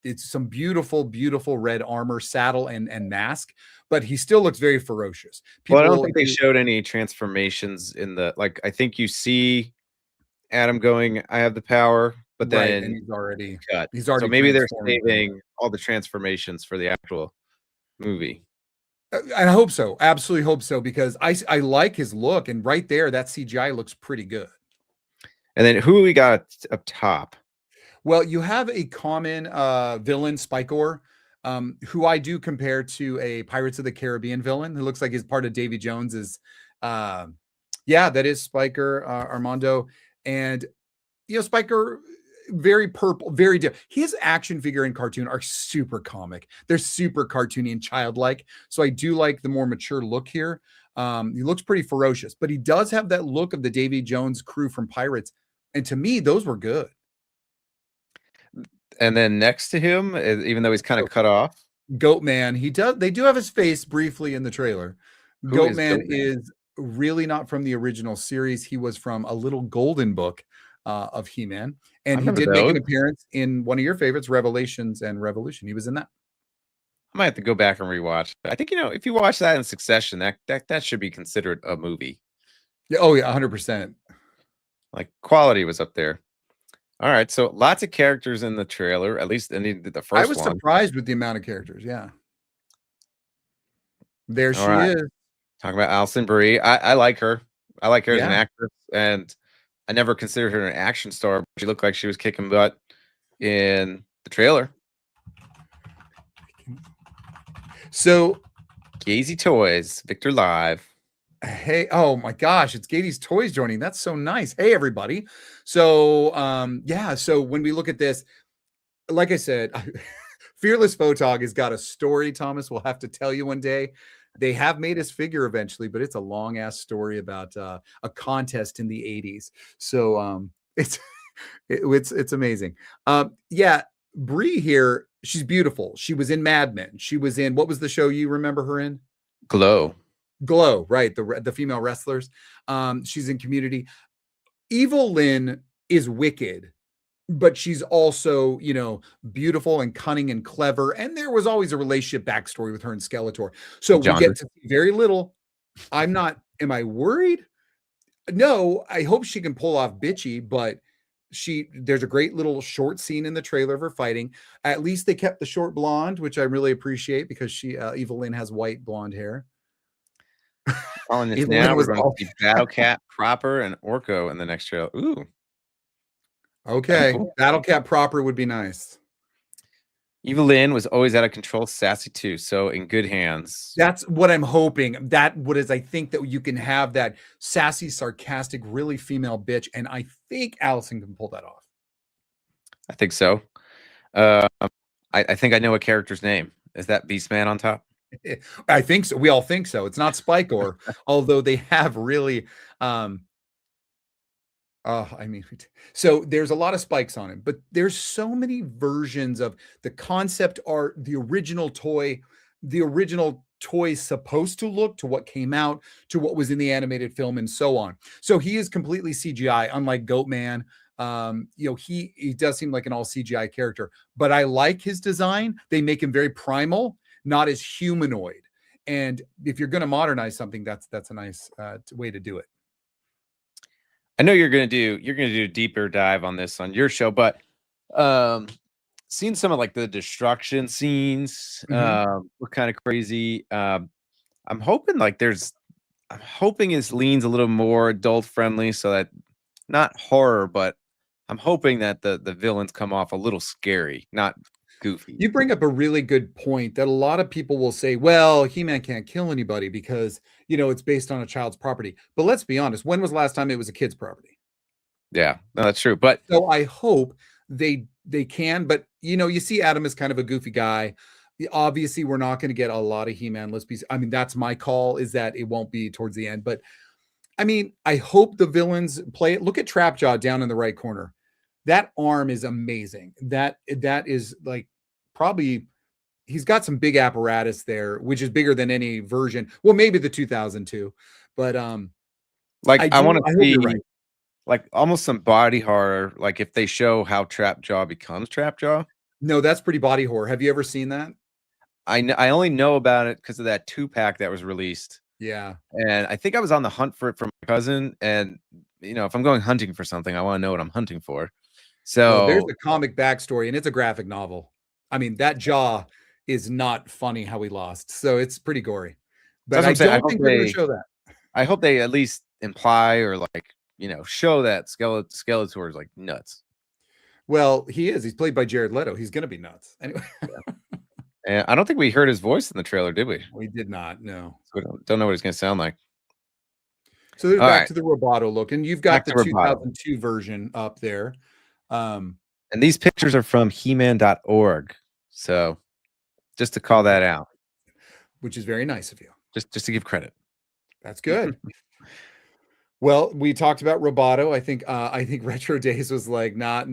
It's some beautiful, beautiful red armor, saddle, and mask, but he still looks very ferocious. Well, I don't think they showed any transformations in the, like, I think you see Adam going, I have the power, but then and he's already cut. So maybe they're saving all the transformations for the actual movie. I hope so. Absolutely hope so, because I like his look, and right there, that CGI looks pretty good. And then who we got up top? Well, you have a common villain, Spikor, who I do compare to a Pirates of the Caribbean villain who looks like he's part of Davy Jones's. That is Spiker, Armando. And, Spiker, very purple, very different. His action figure and cartoon are super comic. They're super cartoony and childlike. So I do like the more mature look here. He looks pretty ferocious, but he does have that look of the Davy Jones crew from Pirates. And to me, those were good. And then next to him, even though he's kind of cut off, Goatman. They do have his face briefly in the trailer. Goatman is really not from the original series. He was from a little golden book of He-Man, and he did make an appearance in one of your favorites, Revelations and Revolution. He was in that. I might have to go back and rewatch. I think, if you watch that in succession, that should be considered a movie. Yeah. Oh yeah, 100%. Like, quality was up there. All right, so lots of characters in the trailer, at least in the first one. I was surprised with the amount of characters. Yeah. There she is. Talking about Alison Brie. I like her. I like her as an actress, and I never considered her an action star, but she looked like she was kicking butt in the trailer. So, Gazy Toys, Victor Live. Hey, oh my gosh, it's Gady's Toys joining. That's so nice. Hey, everybody. So, so when we look at this, like I said, Fearless Photog has got a story, Thomas. We'll have to tell you one day. They have made his figure eventually, but it's a long ass story about a contest in the 80s. So it's amazing. Brie here, she's beautiful. She was in Mad Men. She was in, what was the show you remember her in? Glow, right? The female wrestlers. She's in Community. Evil Lynn is wicked, but she's also, beautiful and cunning and clever. And there was always a relationship backstory with her and Skeletor. So we get to see very little. Am I worried? No, I hope she can pull off bitchy, but there's a great little short scene in the trailer of her fighting. At least they kept the short blonde, which I really appreciate, because Evil Lynn has white blonde hair. On this now, we're going to see Battle Cat proper and Orko in the next trailer. Ooh. Okay. Cool. Battle Cat proper would be nice. Evil Lynn was always out of control, sassy too. So in good hands. That's what I'm hoping. I think that you can have that sassy, sarcastic, really female bitch. And I think Allison can pull that off. I think so. I think I know a character's name. Is that Beastman on top? I think so. We all think so. It's not Spikor, although they have really I mean, so there's a lot of spikes on him, but there's so many versions of the concept art, the original toy supposed to look to what came out to what was in the animated film and so on. So he is completely CGI, unlike Goatman. He does seem like an all CGI character, but I like his design. They make him very primal, not as humanoid. And if you're going to modernize something, that's a nice way to do it. I know you're going to do a deeper dive on this on your show, but seeing some of like the destruction scenes look kind of crazy. I'm hoping it leans a little more adult friendly, so that not horror, but I'm hoping that the villains come off a little scary, not goofy. You bring up a really good point that a lot of people will say, well, He-Man can't kill anybody because, it's based on a child's property. But let's be honest, when was the last time it was a kid's property? Yeah, no, that's true. But so I hope they can, but you see Adam is kind of a goofy guy. Obviously, we're not going to get a lot of He-Man. That's my call, is that it won't be towards the end. But I mean, I hope the villains play it. Look at Trapjaw down in the right corner. That arm is amazing. That is like probably he's got some big apparatus there, which is bigger than any version. Well, maybe the 2002, but I want to see right. Like almost some body horror, like if they show how Trapjaw becomes Trapjaw. No, that's pretty body horror. Have you ever seen that? I only know about it because of that 2-pack that was released. Yeah. And I think I was on the hunt for it from my cousin. And if I'm going hunting for something, I want to know what I'm hunting for. So there's a comic backstory, and it's a graphic novel. I mean, that jaw is not funny how he lost. So it's pretty gory. But I don't think they're going to show that. I hope they at least imply or show that Skeletor is like nuts. Well, he is. He's played by Jared Leto. He's going to be nuts. Anyway. And I don't think we heard his voice in the trailer, did we? We did not. No. So we don't know what he's going to sound like. So there's back to the Roboto look, and you've got the 2002 version up there. And these pictures are from He-Man.org. So just to call that out, which is very nice of you. Just to give credit. That's good. Well, we talked about Roboto. I think Retro Days was like not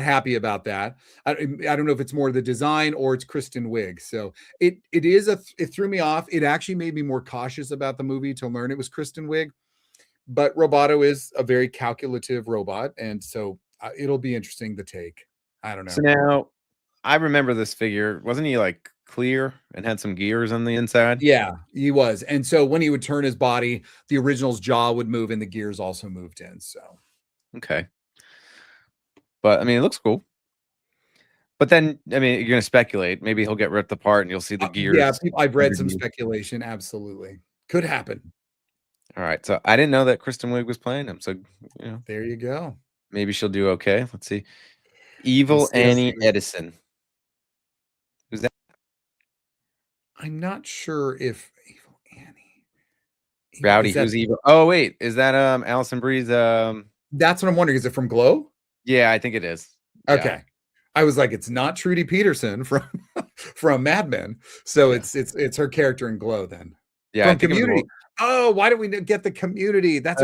happy about that. I don't know if it's more the design or it's Kristen Wiig. So it threw me off. It actually made me more cautious about the movie to learn it was Kristen Wiig. But Roboto is a very calculative robot, and so it'll be interesting to take. I don't know. So now I remember this figure. Wasn't he like clear and had some gears on the inside? Yeah, he was. And so when he would turn his body, the original's jaw would move and the gears also moved in. So okay. But I mean, it looks cool. But then, I mean, you're going to speculate. Maybe he'll get ripped apart and you'll see the gears. Yeah, I've read some speculation. Absolutely. Could happen. All right. So I didn't know that Kristen Wiig was playing him. So, there you go. Maybe she'll do okay. Let's see. Evil Annie Edison. Who's that? I'm not sure if Evil Annie. Rowdy, who's evil? Oh, wait. Is that Alison Brie's That's what I'm wondering. Is it from Glow? Yeah, I think it is. Okay. Yeah. I was like, it's not Trudy Peterson from Mad Men. So it's her character in Glow then. Yeah. From Community. Oh, why did we get the Community? That's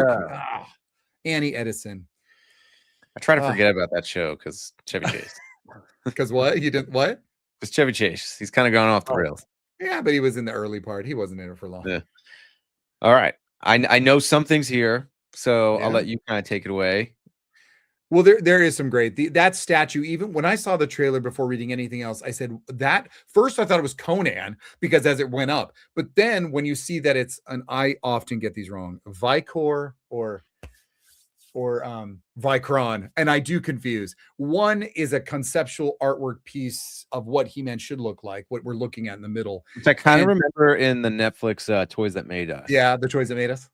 Annie Edison. I try to forget about that show because Chevy Chase. Because what? You didn't what? It's Chevy Chase. He's kind of gone off the rails. Yeah, but he was in the early part. He wasn't in it for long. Yeah. All right. I know something's here, so I'll let you kind of take it away. Well, there is some great that statue. Even when I saw the trailer before reading anything else, I said that first I thought it was Conan because as it went up, but then when you see that it's I often get these wrong, Vicor or Vicron, and I do confuse. One is a conceptual artwork piece of what He-Man should look like, what we're looking at in the middle. Which I kind of remember in the Netflix Toys That Made Us. Yeah, the Toys That Made Us.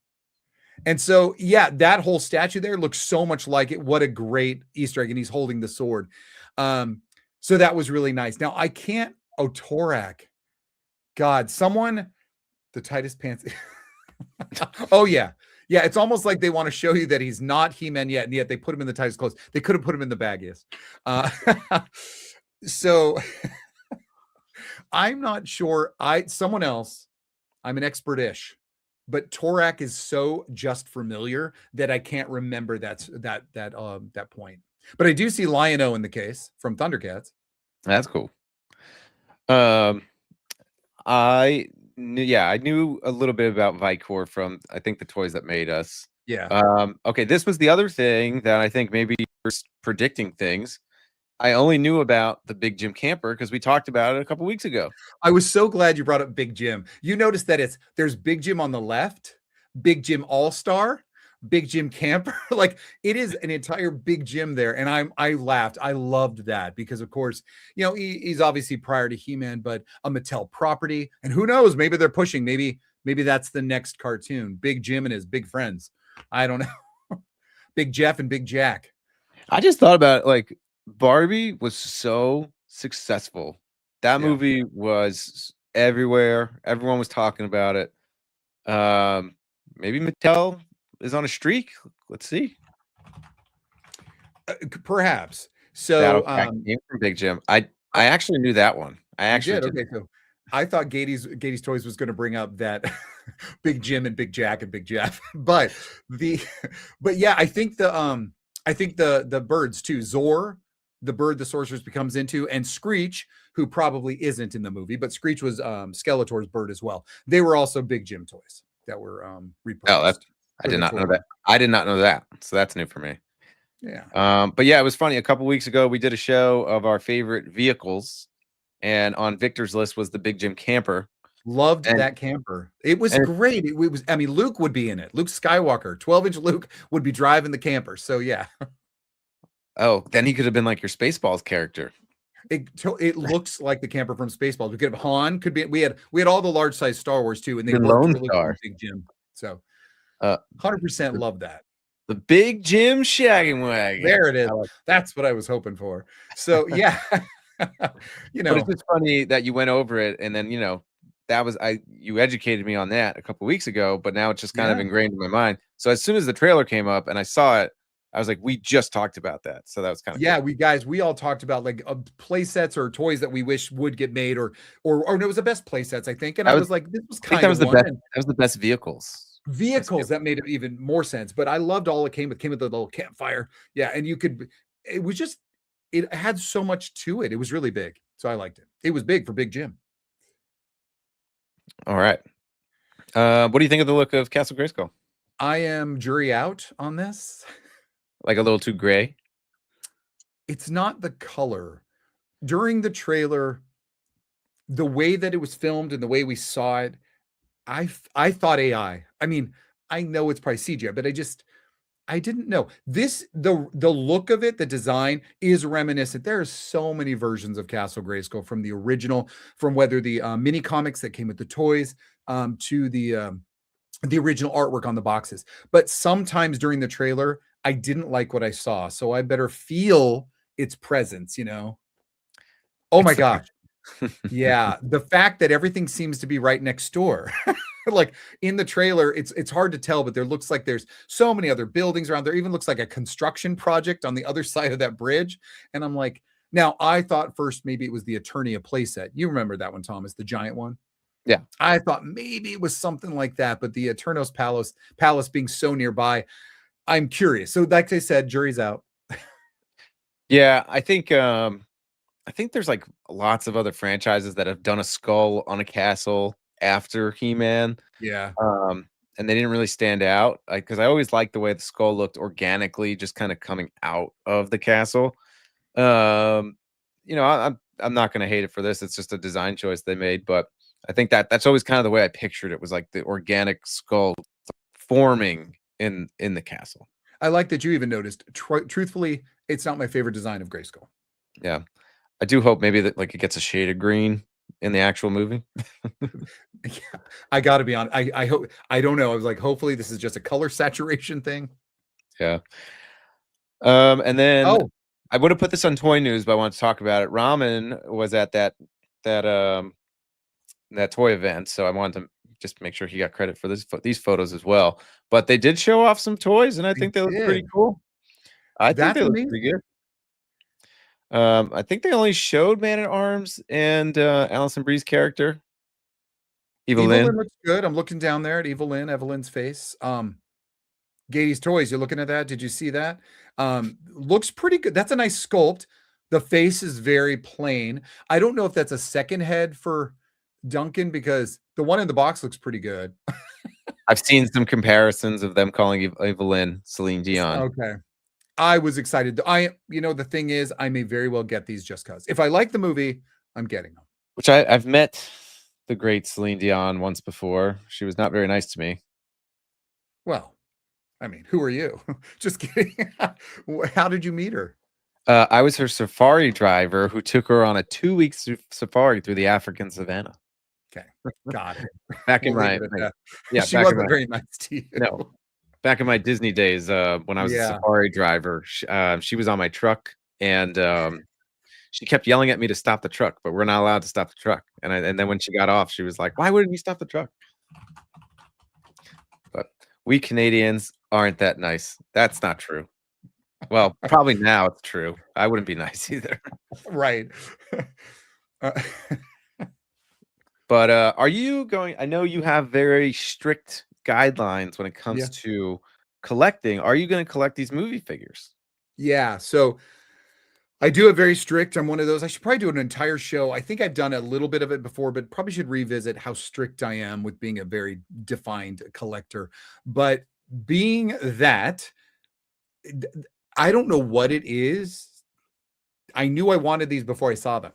And so, yeah, that whole statue there looks so much like it. What a great Easter egg, and he's holding the sword. So that was really nice. Now, I can't, Torak. God, someone, the tightest pants. Oh, yeah. Yeah, it's almost like they want to show you that he's not He-Man yet, and yet they put him in the tightest clothes. They could have put him in the baggiest. So I'm not sure. Someone else, I'm an expert-ish. but Torak is so just familiar that I can't remember that point. But I do see Lion-O in the case from Thundercats. That's cool. I knew a little bit about Vicor from, I think, the Toys That Made Us. Yeah. Okay, this was the other thing that I think maybe you're predicting things. I only knew about the Big Jim camper because we talked about it a couple weeks ago. I was so glad you brought up Big Jim. You noticed that there's Big Jim on the left, Big Jim All-Star, Big Jim Camper. Like, it is an entire Big Jim there. And I laughed. I loved that because, of course, he's obviously prior to He-Man, but a Mattel property. And who knows, maybe they're pushing. Maybe that's the next cartoon. Big Jim and his big friends. I don't know. Big Jeff and Big Jack. I just thought about it, like, Barbie was so successful. That movie was everywhere. Everyone was talking about it. Maybe Mattel is on a streak. Let's see. Perhaps. So came from Big Jim. I actually knew that one. I actually did. Okay, so I thought Gatie's Toys was going to bring up that Big Jim and Big Jack and Big Jeff, but yeah, I think the birds too. Zor, the bird the sorceress becomes into, and Screech, who probably isn't in the movie, but Screech was Skeletor's bird as well. They were also Big Jim toys that were repurposed. I did not know that. I did not know that. So that's new for me. Yeah. But yeah, it was funny. A couple weeks ago, we did a show of our favorite vehicles, and on Victor's list was the Big Jim camper. Loved that camper. It was great. It was. I mean, Luke would be in it. Luke Skywalker, 12-inch Luke would be driving the camper. So yeah. Oh, then he could have been like your Spaceballs character. It looks like the camper from Spaceballs. We could have Han. Could be. We had all the large size Star Wars too, and they Lone really Star. Big Jim. So 100% love that. The Big Jim Shaggin' Wagon. There it is. That's what I was hoping for. So yeah, But it's just funny that you went over it, and then you educated me on that a couple weeks ago, but now it's just kind of ingrained in my mind. So as soon as the trailer came up and I saw it, I was like, we just talked about that. So that was kind of cool. We all talked about like play sets or toys that we wish would get made, or it was the best play sets, I think. And I was like, this was kind of that was the best vehicles. That made it even more sense. But I loved all it came with the little campfire. Yeah, and it had so much to it. It was really big. So I liked it. It was big for Big Jim. All right. What do you think of the look of Castle Grayskull? I am jury out on this. Like a little too gray? It's not the color. During the trailer, the way that it was filmed and the way we saw it, I thought AI. I mean, I know it's probably CGI, but I didn't know. The look of it, the design is reminiscent. There are so many versions of Castle Grayskull, from the original, from whether the mini comics that came with the toys, to the original artwork on the boxes. But sometimes during the trailer, I didn't like what I saw, so I better feel its presence, Oh my gosh. Yeah, the fact that everything seems to be right next door. Like in the trailer, it's hard to tell, but there looks like there's so many other buildings around. There even looks like a construction project on the other side of that bridge. And I'm like, now I thought first maybe it was the Eternia playset. You remember that one, Thomas, the giant one? Yeah. I thought maybe it was something like that, but the Eternos Palace being so nearby, I'm curious. So like I said, jury's out. Yeah, I think there's like lots of other franchises that have done a skull on a castle after He-Man. Yeah. And they didn't really stand out, because I always liked the way the skull looked organically, just kind of coming out of the castle. I'm not going to hate it for this. It's just a design choice they made, but I think that's always kind of the way I pictured it, was like the organic skull forming in the castle. I like that you even noticed. Truthfully, it's not my favorite design of Grayskull. Yeah. I do hope maybe that like it gets a shade of green in the actual movie. Yeah, I got to be honest. I hope. I don't know. I was like, hopefully this is just a color saturation thing. Yeah. And then I would have put this on Toy News, but I want to talk about it. Ramen was at that toy event, so I wanted to just make sure he got credit for these photos as well. But they did show off some toys, and I think they look pretty cool. I think they look pretty good. I think they only showed Man at Arms and Allison Brie's character. Evelyn. looks good. I'm looking down there at Evelyn's face. Gatey's Toys, you're looking at that. Did you see that? Looks pretty good. That's a nice sculpt. The face is very plain. I don't know if that's a second head for Duncan because the one in the box looks pretty good. I've seen some comparisons of them calling Evelyn Celine Dion. Okay. I was excited. The thing is, I may very well get these just because. If I like the movie, I'm getting them. Which I've met the great Celine Dion once before. She was not very nice to me. Well, I mean, who are you? Just kidding. How did you meet her? I was her safari driver who took her on a 2-week safari through the African savannah. Okay, got it. Back in my she wasn't very nice to you. No, back in my Disney days, when I was a safari driver, she was on my truck, and she kept yelling at me to stop the truck, but we're not allowed to stop the truck. And then when she got off, she was like, "Why wouldn't you stop the truck?" But we Canadians aren't that nice. That's not true. Well, probably now it's true. I wouldn't be nice either. Right. But are you going? I know you have very strict guidelines when it comes to collecting. Are you going to collect these movie figures? Yeah. So I do it very strict. I'm one of those. I should probably do an entire show. I think I've done a little bit of it before, but probably should revisit how strict I am with being a very defined collector. But being that, I don't know what it is. I knew I wanted these before I saw them.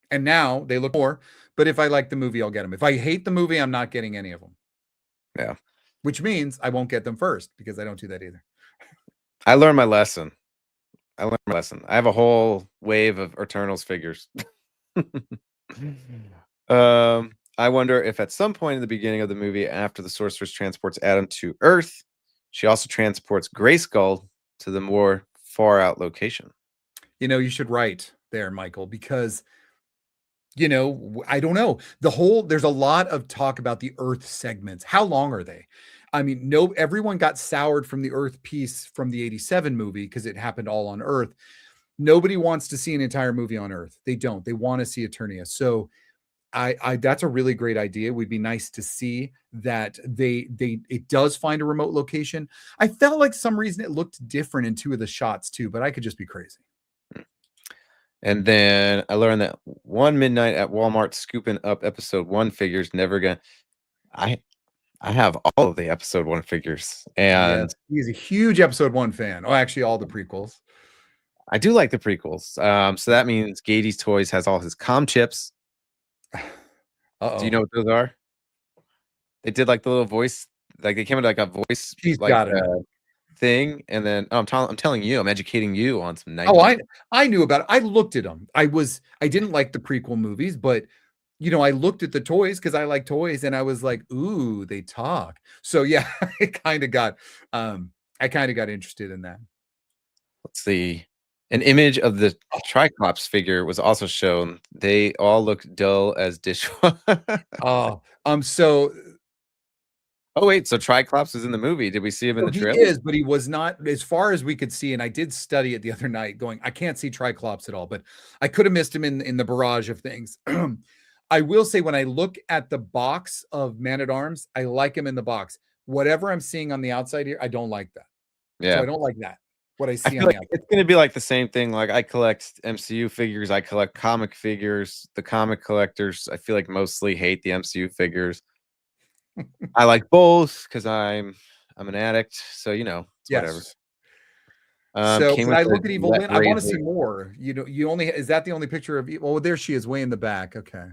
And now they look more. But if I like the movie, I'll get them. If I hate the movie, I'm not getting any of them. Yeah. Which means I won't get them first because I don't do that either. I learned my lesson. I have a whole wave of Eternals figures. I wonder if at some point in the beginning of the movie, after the Sorceress transports Adam to Earth, she also transports Grayskull to the more far out location. You should write there, Michael, because I don't know. There's a lot of talk about the Earth segments. How long are they? I mean, everyone got soured from the Earth piece from the 87 movie because it happened all on Earth. Nobody wants to see an entire movie on Earth. They don't. They want to see Eternia. So that's a really great idea. Would be nice to see that it does find a remote location. I felt like some reason it looked different in two of the shots too, but I could just be crazy. And then I learned that one midnight at Walmart scooping up episode 1 figures. Never gonna. I have all of the episode 1 figures, and he's a huge episode 1 fan. Oh, actually, all the prequels. I do like the prequels. So that means Gatey's Toys has all his comm chips. Do you know what those are? They did like the little voice, like they came with like a voice. He's got it. Thing, and then I'm telling you, I'm educating you on some nice. Oh, I knew about it. I looked at them. I didn't like the prequel movies, but I looked at the toys because I like toys, and I was like, ooh, they talk. So yeah, I kind of got interested in that. Let's see. An image of the Triclops figure was also shown. They all look dull as dishwasher. Oh wait, so Triclops was in the movie. Did we see him in the trailer? He is, but he was not, as far as we could see. And I did study it the other night, going, I can't see Triclops at all, but I could have missed him in the barrage of things. I will say, when I look at the box of Man-at-Arms, I like him in the box. Whatever I'm seeing on the outside here, I don't like that. Yeah, so I don't like that. What I see on the outside. It's going to be like the same thing. Like I collect MCU figures, I collect comic figures. The comic collectors, I feel like, mostly hate the MCU figures. I like both because I'm an addict, so it's whatever. So when I look at Evelyn, I want to see more. You only is that the only picture of? Well, there she is, way in the back. Okay.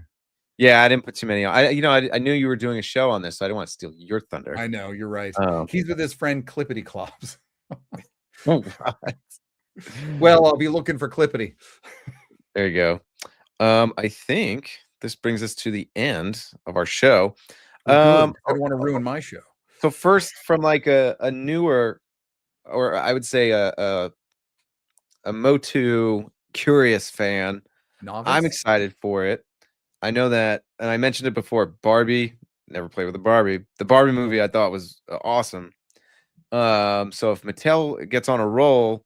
Yeah, I didn't put too many on. I knew you were doing a show on this, so I didn't want to steal your thunder. I know, you're right. He's with his friend Clippity Clops. Oh, well, I'll be looking for Clippity. There you go. I think this brings us to the end of our show. I don't want to ruin my show. So first, from like a newer, or I would say a MOTU curious fan, novice? I'm excited for it. I know that, and I mentioned it before. Barbie, never played with a Barbie. The Barbie movie I thought was awesome. So if Mattel gets on a roll,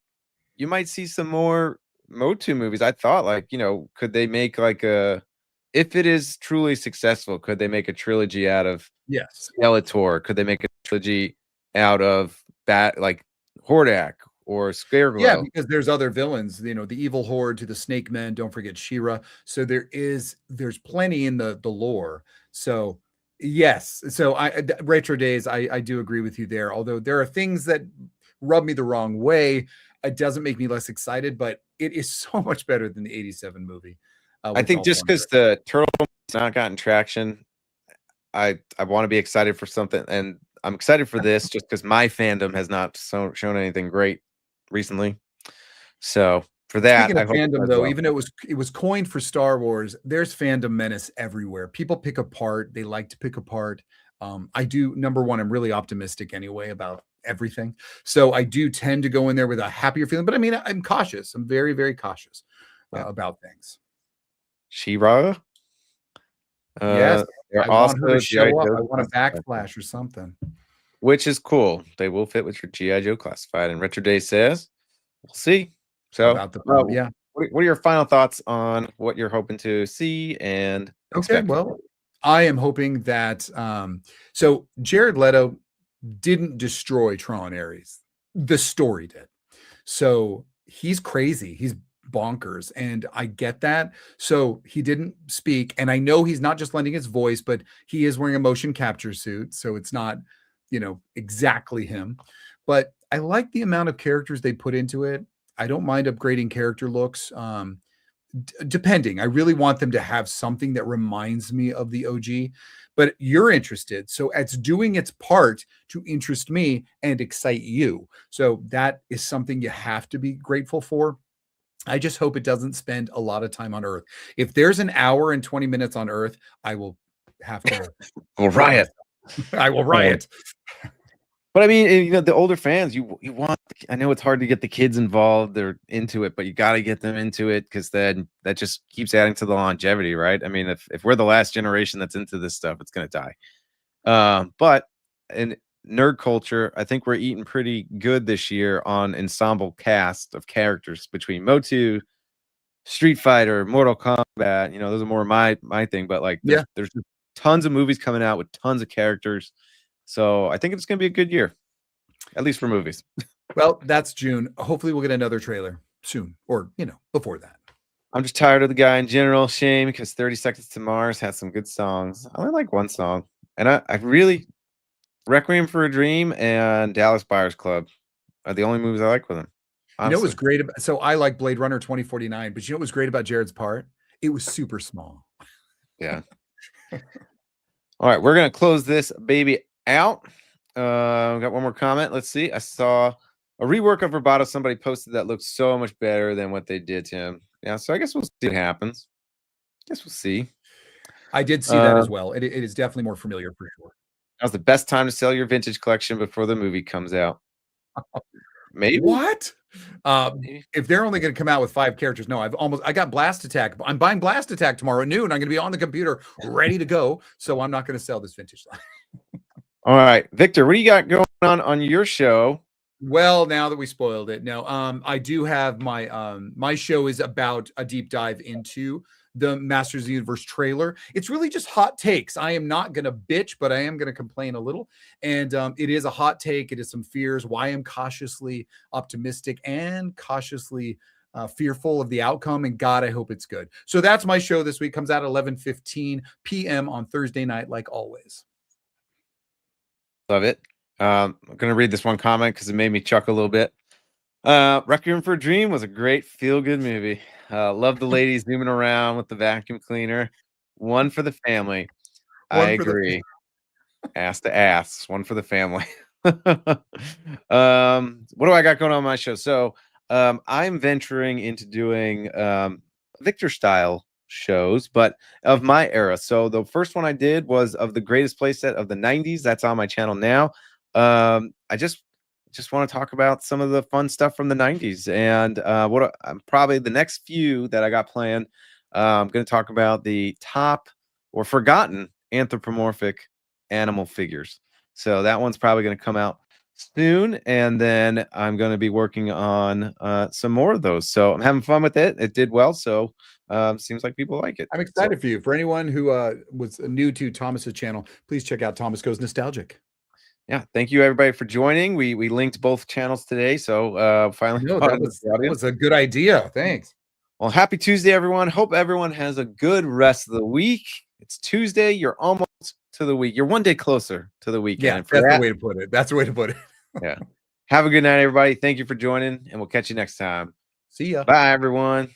you might see some more MOTU movies. I thought, like, could they make like a if it is truly successful, could they make a trilogy out of Yes. Skeletor? Could they make a trilogy out of like Hordak or Scareglow? Yeah, because there's other villains, the evil horde to the snake men. Don't forget She-Ra. So there's plenty in the lore. So yes. So Retro Days, I do agree with you there. Although there are things that rub me the wrong way, it doesn't make me less excited, but it is so much better than the 87 movie. I think just because the Turtle has not gotten traction, I want to be excited for something, and I'm excited for this just because my fandom has not shown anything great recently. So for that, speaking of fandom, though, even though it was coined for Star Wars, there's fandom menace everywhere. People pick apart. They like to pick apart. I do. Number one, I'm really optimistic anyway about everything. So I do tend to go in there with a happier feeling. But I mean, I'm cautious. I'm very, very cautious about things. She-Ra. Yes, I also want her to show up. I want a backflash or something. Which is cool. They will fit with your G.I. Joe classified. And Retro Day says, we'll see. So, yeah. What are your final thoughts on what you're hoping to see and expect? Okay, well, I am hoping that so Jared Leto didn't destroy Tron Ares. The story did. So he's crazy. He's bonkers. And I get that. So he didn't speak. And I know he's not just lending his voice, but he is wearing a motion capture suit. So it's not, exactly him. But I like the amount of characters they put into it. I don't mind upgrading character looks. Depending, I really want them to have something that reminds me of the OG, but you're interested. So it's doing its part to interest me and excite you. So that is something you have to be grateful for. I just hope it doesn't spend a lot of time on Earth. If there's an hour and 20 minutes on Earth, I will have to riot. I will riot. But I mean, the older fans, you want. I know it's hard to get the kids involved; they're into it, but you got to get them into it because then that just keeps adding to the longevity, right? I mean, if we're the last generation that's into this stuff, it's going to die. But in nerd culture, I think we're eating pretty good this year on ensemble cast of characters between MOTU, Street Fighter, Mortal Kombat. Those are more my thing. But like, there's tons of movies coming out with tons of characters. So I think it's going to be a good year, at least for movies. Well, that's June. Hopefully we'll get another trailer soon or, before that. I'm just tired of the guy in general. Shame, because 30 Seconds to Mars has some good songs. I only like one song. And I really, Requiem for a Dream and Dallas Buyers Club are the only movies I like with him. Honestly. What was great about, so I like Blade Runner 2049, but what was great about Jared's part? It was super small. Yeah. All right, we're going to close this baby out. Got one more comment. Let's see. I saw a rework of Roboto somebody posted that looks so much better than what they did to him. Yeah, so I guess we'll see what happens. Guess we'll see. I did see that as well. It is definitely more familiar for sure. Now's the best time to sell your vintage collection before the movie comes out. Maybe. What? If they're only going to come out with 5 characters, no, I got Blast Attack. I'm buying Blast Attack tomorrow at noon. I'm going to be on the computer ready to go. So I'm not going to sell this vintage line. All right, Victor, what do you got going on your show? Well, now that we spoiled it, no, I do have my show is about a deep dive into the Masters of the Universe trailer. It's really just hot takes. I am not going to bitch, but I am going to complain a little. And it is a hot take. It is some fears, why I'm cautiously optimistic and cautiously fearful of the outcome. And God, I hope it's good. So that's my show this week. Comes out at 11:15 p.m. on Thursday night, like always. Love it. I'm going to read this one comment because it made me chuckle a little bit. Requiem for a Dream was a great feel-good movie. Love the ladies zooming around with the vacuum cleaner. One for the family. I agree. Ass to ass. One for the family. What do I got going on my show? So I'm venturing into doing Victor style shows, but of my era. So the first one I did was of the greatest playset of the 90s. That's on my channel now. I just want to talk about some of the fun stuff from the 90s, and what I'm probably the next few that I got planned. I'm going to talk about the top or forgotten anthropomorphic animal figures. So that one's probably going to come out soon, and then I'm going to be working on some more of those. So I'm having fun with it. It did well, so seems like people like it. I'm excited for you. For anyone who was new to Thomas's channel, please check out Thomas Goes Nostalgic. Yeah, thank you everybody for joining. We linked both channels today, so finally that was a good idea. Thanks. Well, happy Tuesday, everyone. Hope everyone has a good rest of the week. It's Tuesday. You're almost to the week. You're one day closer to the weekend. Yeah, that's the way to put it. That's the way to put it. Yeah. Have a good night, everybody. Thank you for joining, and we'll catch you next time. See ya. Bye, everyone.